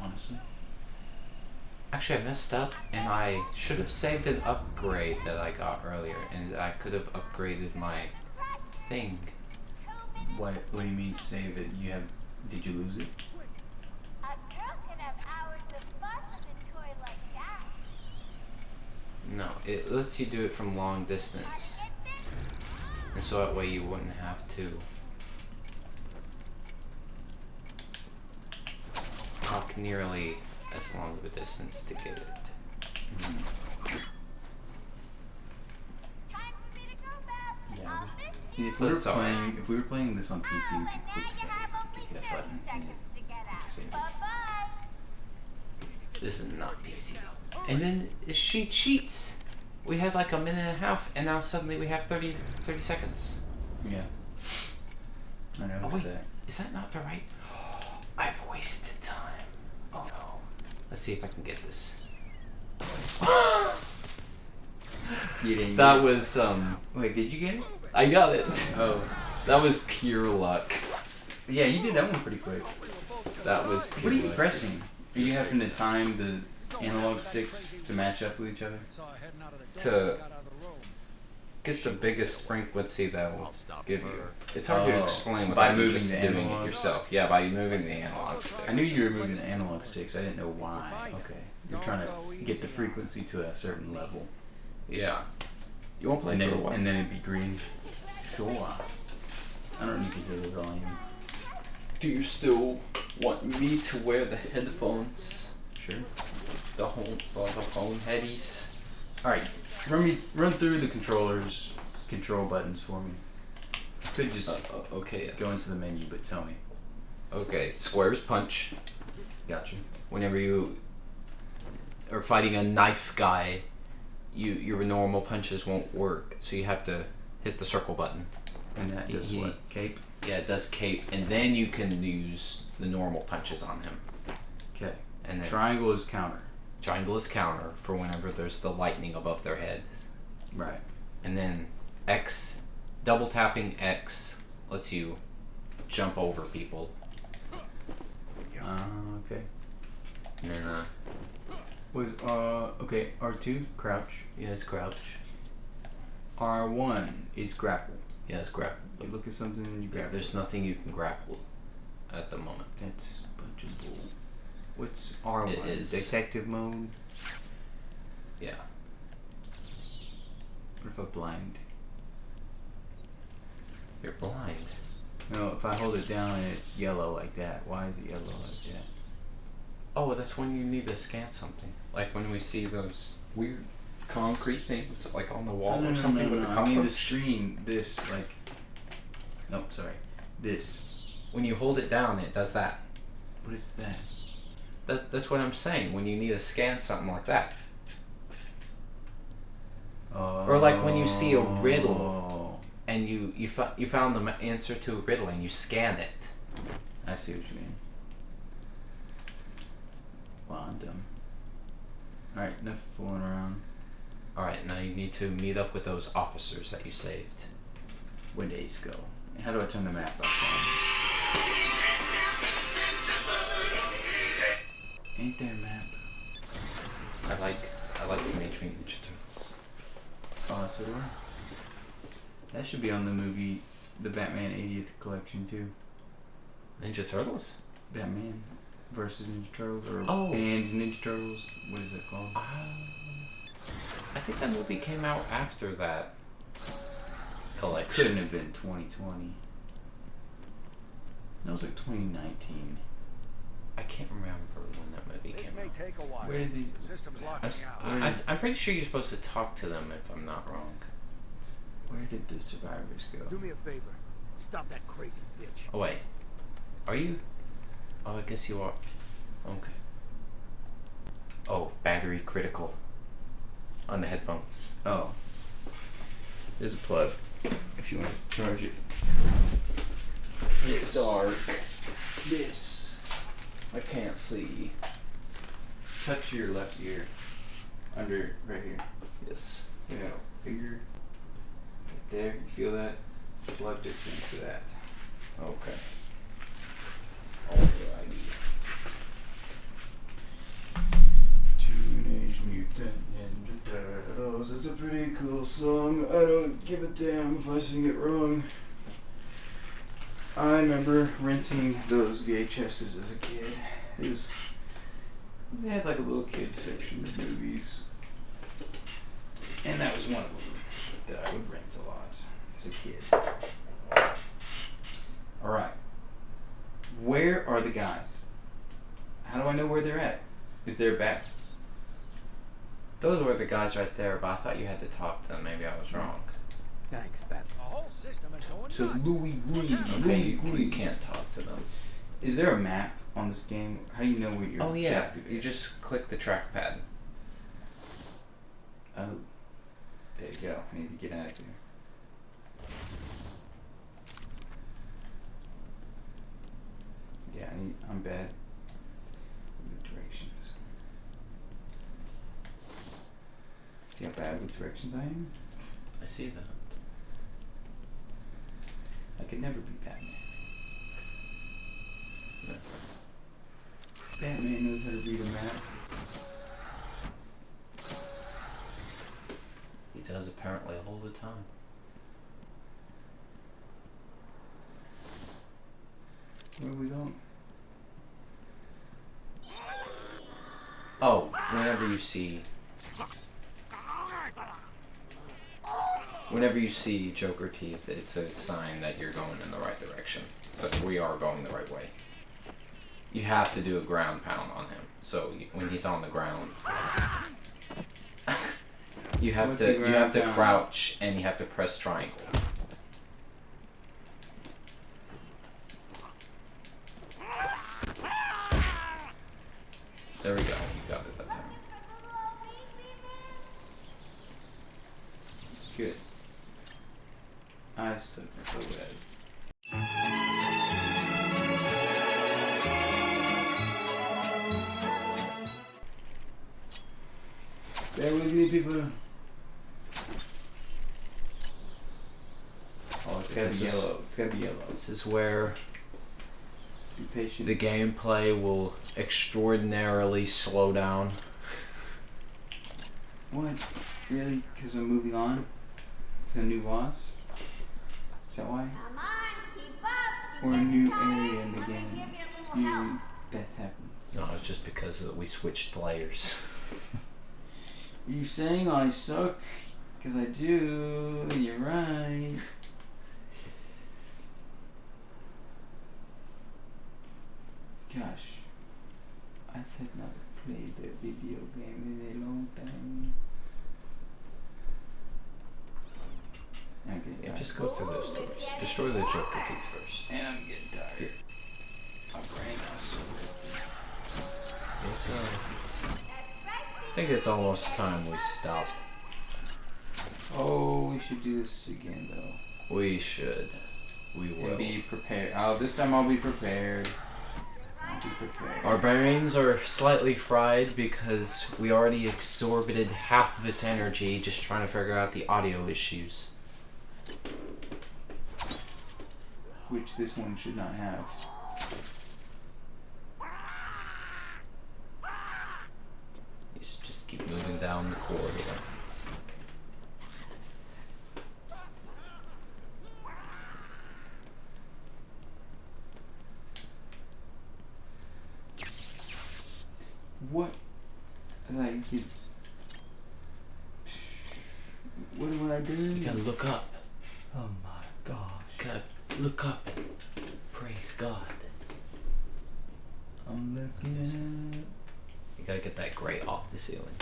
honestly, Actually, I messed up, and I should have saved an upgrade that I got earlier, and I could have upgraded my thing. What do you mean save it? Did you lose it? A girl can have hours of fun with a toy like that. No, it lets you do it from long distance, and so that way you wouldn't have to walk nearly as long of a distance to get it. Time for me to go, Beth. Yeah. I'll miss you. If we were playing this on PC, we And could now quick you save. have only Hit that 30 button. seconds to get out. Save it. Bye-bye. This is not PC. And then she cheats. We had like a minute and a half, and now suddenly we have 30 seconds. Yeah. I noticed Oh wait, that. is that not the right? I've wasted time. Oh no. Let's see if I can get this. You didn't That get was it? Wait, did you get it? I got it. Oh. That was pure luck. Yeah, you did that one pretty quick. That was pure What are you luck. pressing? Are you having to time the analog sticks to match up with each other? To get the biggest frequency that will give you. It's hard to Oh, explain by without you moving just the doing it analogs? yourself. Yeah, by moving the analog sticks. I knew you were moving the analog sticks. I didn't know why. Okay. You're trying to get the frequency to a certain level. Yeah. You won't play And for a then, while. and then it'd be green. Sure. I don't need to hear the volume. Do you still want me to wear the headphones? Sure. The phone headies? Alright. Run through the control buttons for me. You could just Okay, yes. go into the menu, but tell me. Okay, squares punch. Gotcha. Whenever you are fighting a knife guy, your normal punches won't work, so you have to hit the circle button. And that does what? Cape? Yeah, it does cape, and then you can use the normal punches on him. Okay. And then Triangle is counter. triangle is counter for whenever there's the lightning above their head. Right. And then X, double tapping X lets you jump over people. Okay. And then, Okay, R2, crouch. yeah, it's crouch. R1 is grapple. Yeah, it's grapple. You look at something and you Yeah, grab there's nothing you can grapple at the moment. That's a bunch of bull. What's R1? It is. Detective mode? Yeah. What if I'm blind? You're blind. No, if I hold it down and it's yellow like that, why is it yellow like that? Oh, that's when you need to scan something. Like when we see those weird concrete things, like on the wall or something with the I cockroach. mean the screen, this, like... Nope, sorry. This. When you hold it down, it does that. What is that? That's what I'm saying. When you need to scan something like that. Or like when you see a riddle and you found the answer to a riddle and you scan it. I see what you mean. Well, I'm dumb. Alright, enough fooling around. Alright, now you need to meet up with those officers that you saved. Where days go? And how do I turn the map up on? Ain't there a map? I like Teenage Mutant Ninja Turtles. Oh, so do I. That should be on the movie, the Batman 80th collection too. Ninja Turtles? Batman versus Ninja Turtles, or Oh. and Ninja Turtles. What is it called? I think that movie came out after that collection. Couldn't have been 2020. That was like 2019. I can't remember when that movie came out. Where did these? I'm pretty sure you're supposed to talk to them if I'm not wrong. Where did the survivors go? Do me a favor. Stop that crazy bitch. Oh wait, are you? Oh, I guess you are. Okay. Oh, battery critical on the headphones. Oh, there's a plug. If you want to charge it. It's dark. This I can't see. Touch your left ear. Under right here. Yes. You know, finger. Right there. You feel that? Plug this into that. Okay. Alrighty. Ninja Turtles. It's a pretty cool song. I don't give a damn if I sing it wrong. I remember renting those VHSs as a kid. They had like a little kids section of movies. And that was one of them that I would rent a lot as a kid. Alright. Where are the guys? How do I know where they're at? Is there a back? Those were the guys right there, but I thought you had to talk to them. Maybe I was wrong. Thanks, Batman. The whole system is going To nuts. Louis Green. Okay, Louis Green. you can't talk to them. Is there a map on this game? How do you know where your Oh yeah, objective you is? just click the trackpad. Oh. There you go. I need to get out of here. Yeah, I'm bad with directions. See how bad with directions I am? I see that. I could never be Batman. No. Batman knows how to read a map. He does apparently all the time. Where are we going? Oh, whenever you see Joker teeth, it's a sign that you're going in the right direction. So we are going the right way. You have to do a ground pound on him. So when he's on the ground, you have What's the ground to pound? crouch and you have to press triangle. There we go. You got it that time. Good. I suck so bad. Bear with me, people. Oh, it's gotta This be is- yellow. It's gotta be yellow. This is where Be patient. the gameplay will extraordinarily slow down. What? Really? Because I'm moving on to a new boss? Is that why? Come on, keep up. Or a You've new been tired. area in the I'm gonna game? give you a little Usually help. that happens. No, it's just because we switched players. You saying I suck? Because I do. You're right. Gosh, I have not played a video game in a long time. Okay, Yeah, just go through those doors. Destroy the Joker teeth first. And I'm getting tired. My brain is. It's I think it's almost time we stop. Oh, we should do this again though. We should. We will. And be prepared. Oh, this time I'll be prepared. I'll be prepared. Our brains are slightly fried because we already exorbited half of its energy just trying to figure out the audio issues. Which this one should not have. You should just keep moving down the corridor. What? Like, what do I do? You gotta look up. Oh my gosh. You gotta look up and praise God. I'm looking You gotta get that grate off the ceiling.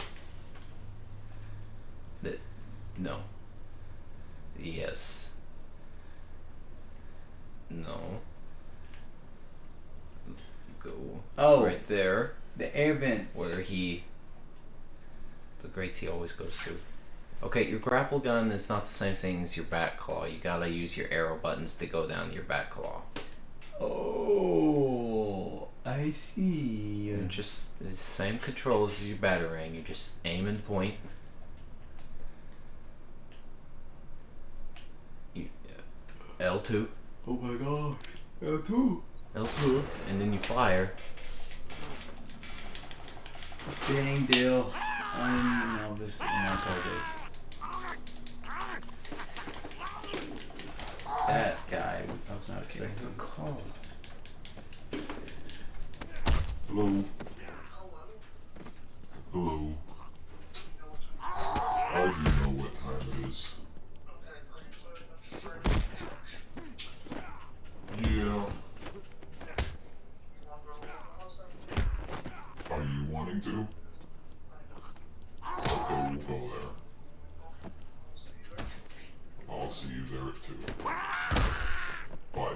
No. Yes. No. Go. Oh. Right there. at the air vents. Where the grates he always goes through. Okay, your grapple gun is not the same thing as your back claw. You gotta use your arrow buttons to go down your back claw. Oh, I see. And just the same controls as your batarang. You just aim and point. L2. Oh my gosh. L2. L2, and then you fire. Dang, Dale. No, this my car goes. That guy, I was not expecting a call. Hello. Hello. I do know what time it is. Yeah. Are you wanting to? Okay, we'll go there. I'll see you there at 2. Bye.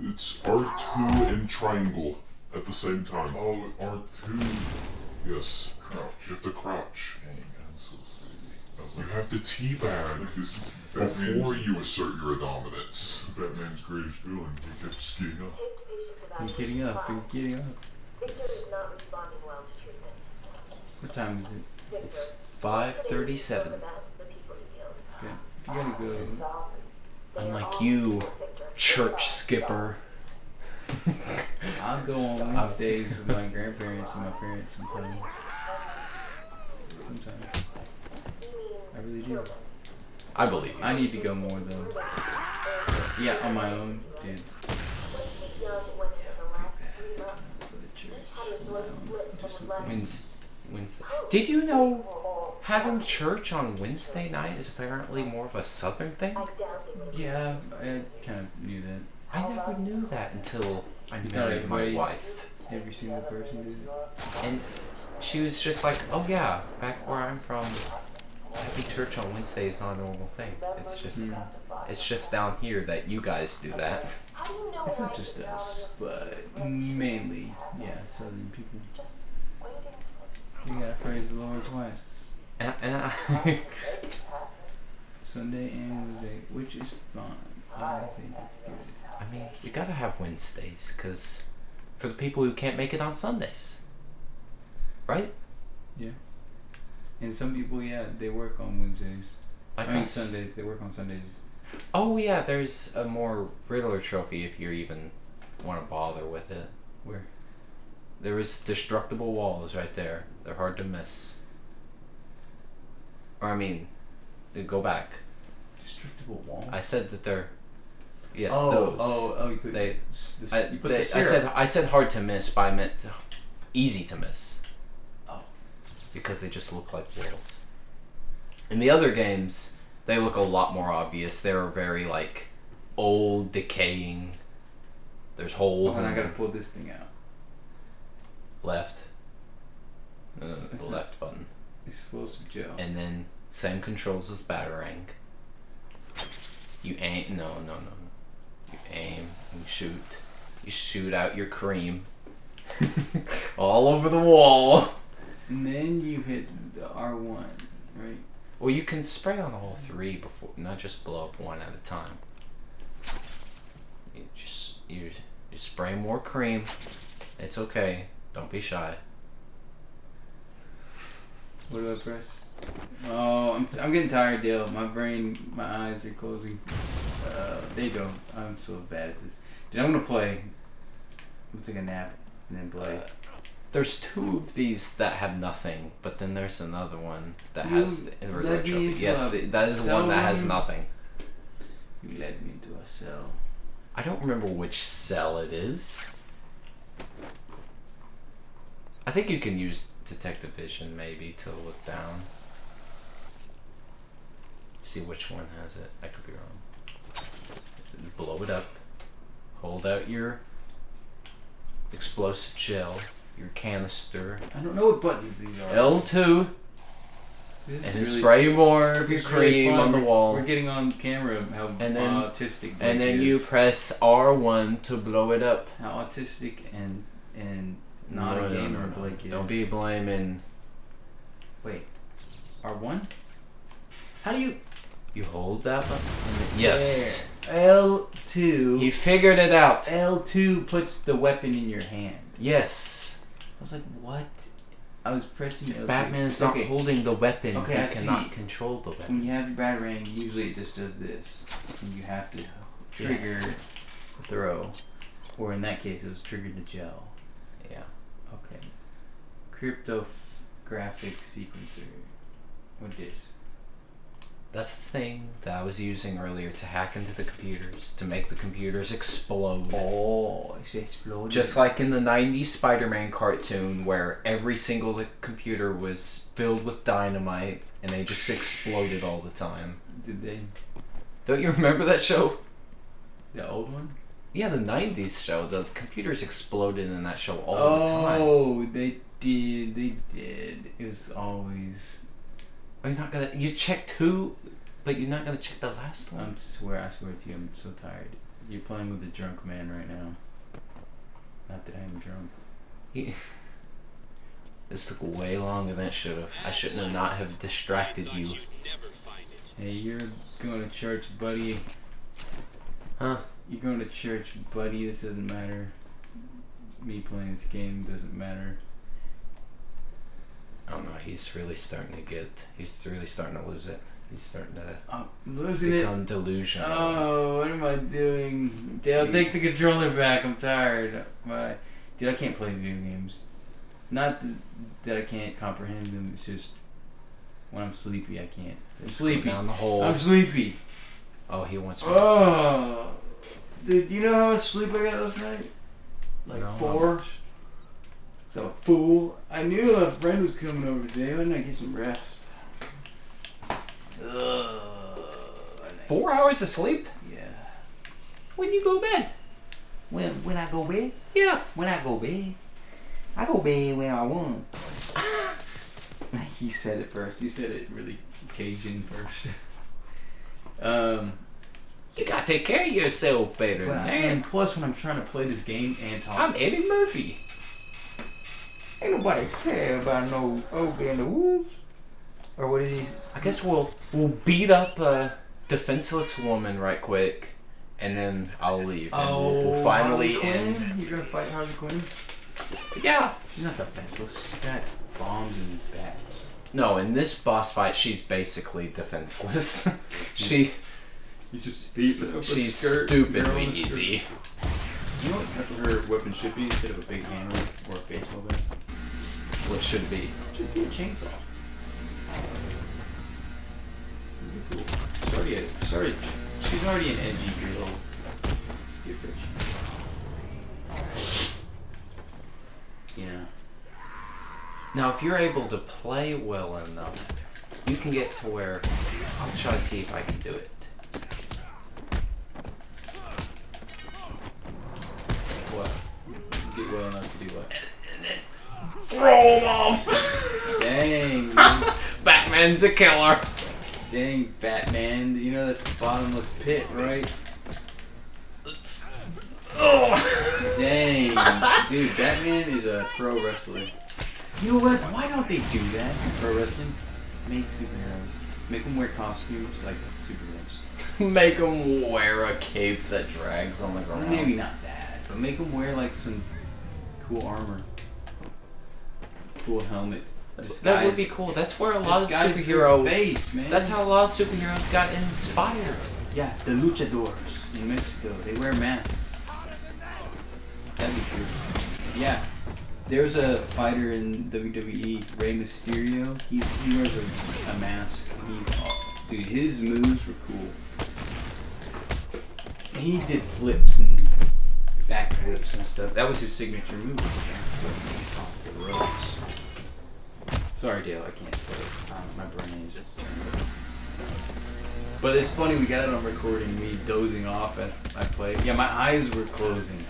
It's R2 and triangle at the same time. Oh, R2. Yes. Crouch. You have to crouch. Dang, I'm so silly. You have to teabag before you assert your dominance. Batman's greatest villain. He kept skiing up. I'm getting up. I'm getting up. Victor is not responding well to treatment. What time is it? It's 5:37. Okay. If you gotta go. Unlike you, church skipper. I'll go on Wednesdays with my grandparents and my parents sometimes. Sometimes. I really do. I believe you. I need to go more though. Yeah, on my own, dude. Wednesday. Did you know having church on Wednesday night is apparently more of a southern thing? Yeah, I kind of knew that. I never knew that until I Not married my everybody- wife. Every single person did it. And she was just like, oh yeah, back where I'm from, having church on Wednesday is not a normal thing. It's just down here that you guys do that. It's not just us, but mainly, yeah, southern people. You gotta praise the Lord twice. Sunday and Wednesday, which is fine. I think it's good. I mean, we gotta have Wednesdays, because for the people who can't make it on Sundays. Right? Yeah. And some people, yeah, they work on Wednesdays. Like I mean, us. Sundays, they work on Sundays. Oh yeah, there's a more Riddler trophy if you even want to bother with it. Where? There is destructible walls right there. They're hard to miss. Or I mean, go back. Destructible wall? I said that they're. Yes, oh, those. Oh, you put, They. you put the syrup. I said hard to miss, but I meant easy to miss. Oh. Because they just look like walls. In the other games, they look a lot more obvious. They're very like old, decaying. There's holes and in I gotta pull this thing out. left. The left button. Explosive gel. And then same controls as Batarang. You aim. No. You aim. You shoot. You shoot out your cream. All over the wall. And then you hit the R1, right? Well, you can spray on all 3 before, not just blow up one at a time. You spray more cream. It's okay. Don't be shy. What do I press? Oh, I'm getting tired, Dale. My eyes are closing. There you go. I'm so bad at this. Dude, I'm gonna play. I'm gonna take a nap and then play. There's 2 of these that have nothing, but then there's another one that has the Riddler led me trophy. into Yes, a that is one that has cell. nothing. You led me into a cell. I don't remember which cell it is. I think you can use detective vision maybe to look down. See which one has it. I could be wrong. Blow it up. Hold out your explosive gel, your canister. I don't know what buttons these are. L2. This And is then really, spray more of your this is really cream fun. on the wall. We're getting on camera how And then- autistic Blake And then you is. press R1 to blow it up. How autistic and not a gamer Blake is. Don't be blaming. Wait. R1? How do you... You hold that button. Yes. There. L2. He figured it out. L2 puts the weapon in your hand. Yes. I was like, what? I was pressing L2. Batman is not Okay. holding the weapon. Okay, he I see. cannot control the When weapon. you have your Batarang, usually it just does this. And you have to trigger the throw. Or in that case, it was triggered the gel. Yeah. Okay. Cryptographic sequencer. What it is? That's the thing that I was using earlier to hack into the computers, to make the computers explode. Oh, it's exploding. Just like in the 90s Spider-Man cartoon where every single computer was filled with dynamite and they just exploded all the time. Did they? Don't you remember that show? The old one? Yeah, the 90s show. The computers exploded in that show all the time. Oh, they did. They did. It was always... Are you not gonna... You checked who, but you're not gonna check the last one? I swear to you, I'm so tired. You're playing with a drunk man right now. Not that I'm drunk. This took way longer than it should have. I shouldn't have not have distracted you. Hey, you're going to church, buddy. Huh? You're going to church, buddy. This doesn't matter. Me playing this game doesn't matter. I don't know. He's really starting to lose it. He's starting to I'm losing become delusional. Oh, what am I doing? Dale, take the controller back. I'm tired. Dude, I can't play video games. Not that I can't comprehend them. It's just when I'm sleepy, I can't. I'm sleepy. Down the hole. I'm sleepy. Oh, he wants. Oh, dude, you know how much sleep I got last night? Like No, 4. So I'm a fool. I knew a friend was coming over today. Why didn't I get some rest? 4 hours of sleep? Yeah. When you go to bed? When I go bed? Yeah. When I go bed? I go bed when I want. You said it first. You said it really Cajun first. You gotta take care of yourself better, man. And plus, when I'm trying to play this game and talk, I'm Eddie Murphy. ain't nobody care about no old in the woods. Or what is he? I guess we'll beat up a defenseless woman right quick, and then I'll leave. And we'll finally end. You're gonna fight Harley Quinn? Yeah. She's not defenseless. She's got bombs and bats. No, in this boss fight, she's basically defenseless. She's stupidly easy. You know what her weapon should be instead of a big hammer or a baseball bat? What should it be? It should be a chainsaw. Cool. She's already an edgy girl. Skip her. Yeah. Now, if you're able to play well enough, you can get to where I'll try to see if I can do it. What? Get well enough to do what? Throw him off! Dang, dude. Batman's a killer! Dang, Batman. You know that's the bottomless pit, right? Oh. Dang. Dude, Batman is a pro wrestler. You know what? Why don't they do that in pro wrestling? Make superheroes. Make them wear costumes like superheroes. Make him wear a cape that drags on the ground. Maybe not that, but make them wear like some cool armor. Cool helmet. That would be cool. That's where a lot of superhero face, man. That's how a lot of superheroes got inspired. Yeah, the luchadors in Mexico. They wear masks. That'd be cool. Yeah. There's a fighter in WWE, Rey Mysterio. He wears a mask. Dude, his moves were cool. He did flips and backflips and stuff. That was his signature move. Backflip off the ropes. Sorry, Dale, I can't play it. My brain is. But it's funny, we got it on recording, me dozing off as I played. Yeah, my eyes were closing.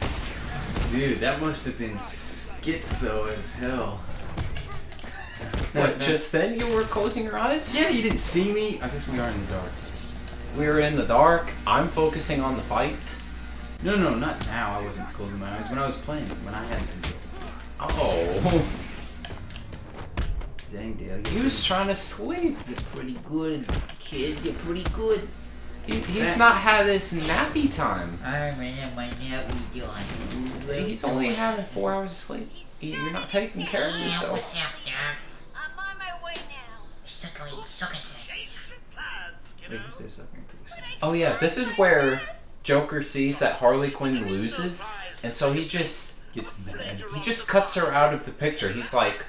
Dude, that must have been schizo as hell. What, just then you were closing your eyes? Yeah, you didn't see me. I guess we are in the dark. We were in the dark. I'm focusing on the fight. No, not now. I wasn't closing my eyes. When I was playing, when I had control. Oh. Dang, Dale. He was trying to sleep. You're pretty good, kid. You're pretty good. He's not had his nappy time. I'm in my nappy time. He's only having 4 hours of sleep. You're not taking care of yourself. What's up, Doc? I'm on my way now. Suckling, suck it. Wait, who's this? Oh yeah, this is where Joker sees that Harley Quinn loses, and so he just Gets mad. he just cuts her out of the picture. He's like,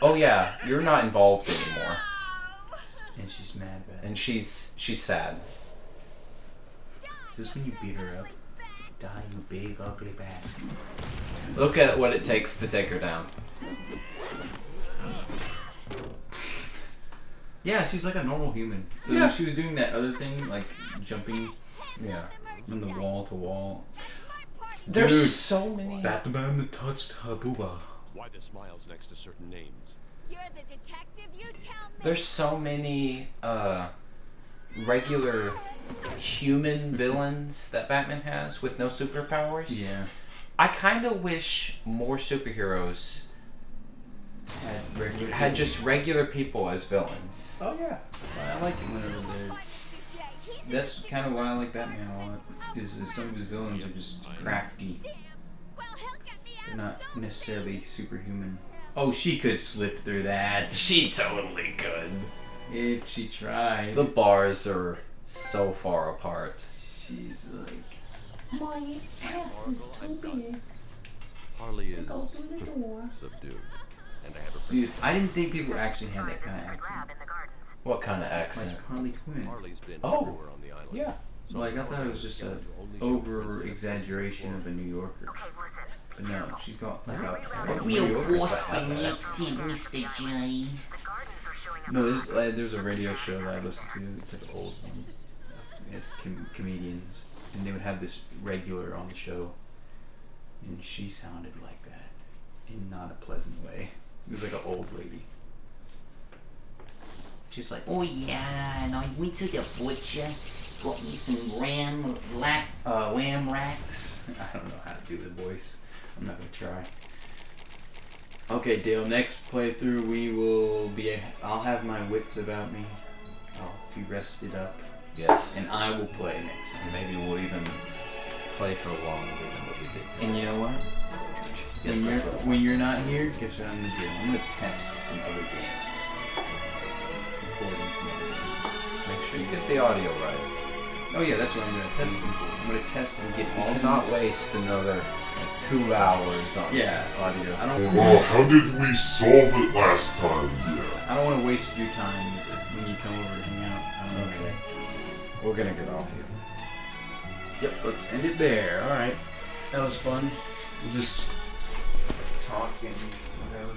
"Oh yeah, you're not involved anymore," And she's mad about it. and she's sad. Is this when you beat her up? Die, you big ugly bastard. Look at what it takes to take her down. Yeah, she's like a normal human. So Yeah. she was doing that other thing, like jumping Yeah. from the wall to wall. There's Dude, so many. Batman touched her booba. Why the smiles next to certain names? You're the detective, you tell me. There's so many regular human villains that Batman has with no superpowers. Yeah. I kind of wish more superheroes had just regular people as villains. Oh yeah. I like it whenever they're. That's kind of why I like Batman a lot. Is some of his villains are just crafty. They're not necessarily superhuman. Oh, she could slip through that. She totally could. If she tried. The bars are so far apart. She's like. My ass is too big. Harley is Go through the door. subdued, and I have a Dude, I didn't think people actually had that kind of accent. What kind of accent? Like Harley Quinn. Harley's been Oh. everywhere on the island. Yeah. So Like, I thought it was just a over exaggeration of a New Yorker. But no, she's got like a Real New Yorkers Boston that have that. accent, Mr. J. No, there's a radio show that I listen to. It's like an old one. It's comedians, and they would have this regular on the show, and she sounded like that in not a pleasant way. It was like an old lady. She's like, Oh yeah, and I went to the butcher, got me some lamb racks. I don't know how to do the voice. I'm not gonna try. Okay, Dale. Next playthrough, I'll have my wits about me. I'll be rested up, Yes. and I will play next time. And maybe we'll even play for longer than what we did. And you know what? Yes, that's what I When you're not here, guess what I'm gonna do? I'm gonna test some other games. Recording some other games. Make sure you get the audio right. Oh yeah, that's what I'm gonna test them for. I'm gonna test and get You all cannot these. waste another 2 hours on Yeah. audio. I don't. Well, how did we solve it last time? I don't want to waste your time either when you come over to hang out. I don't know. Okay. We're gonna get off here. Yep. Let's end it there. All right. That was fun. We'll just talk and whatever.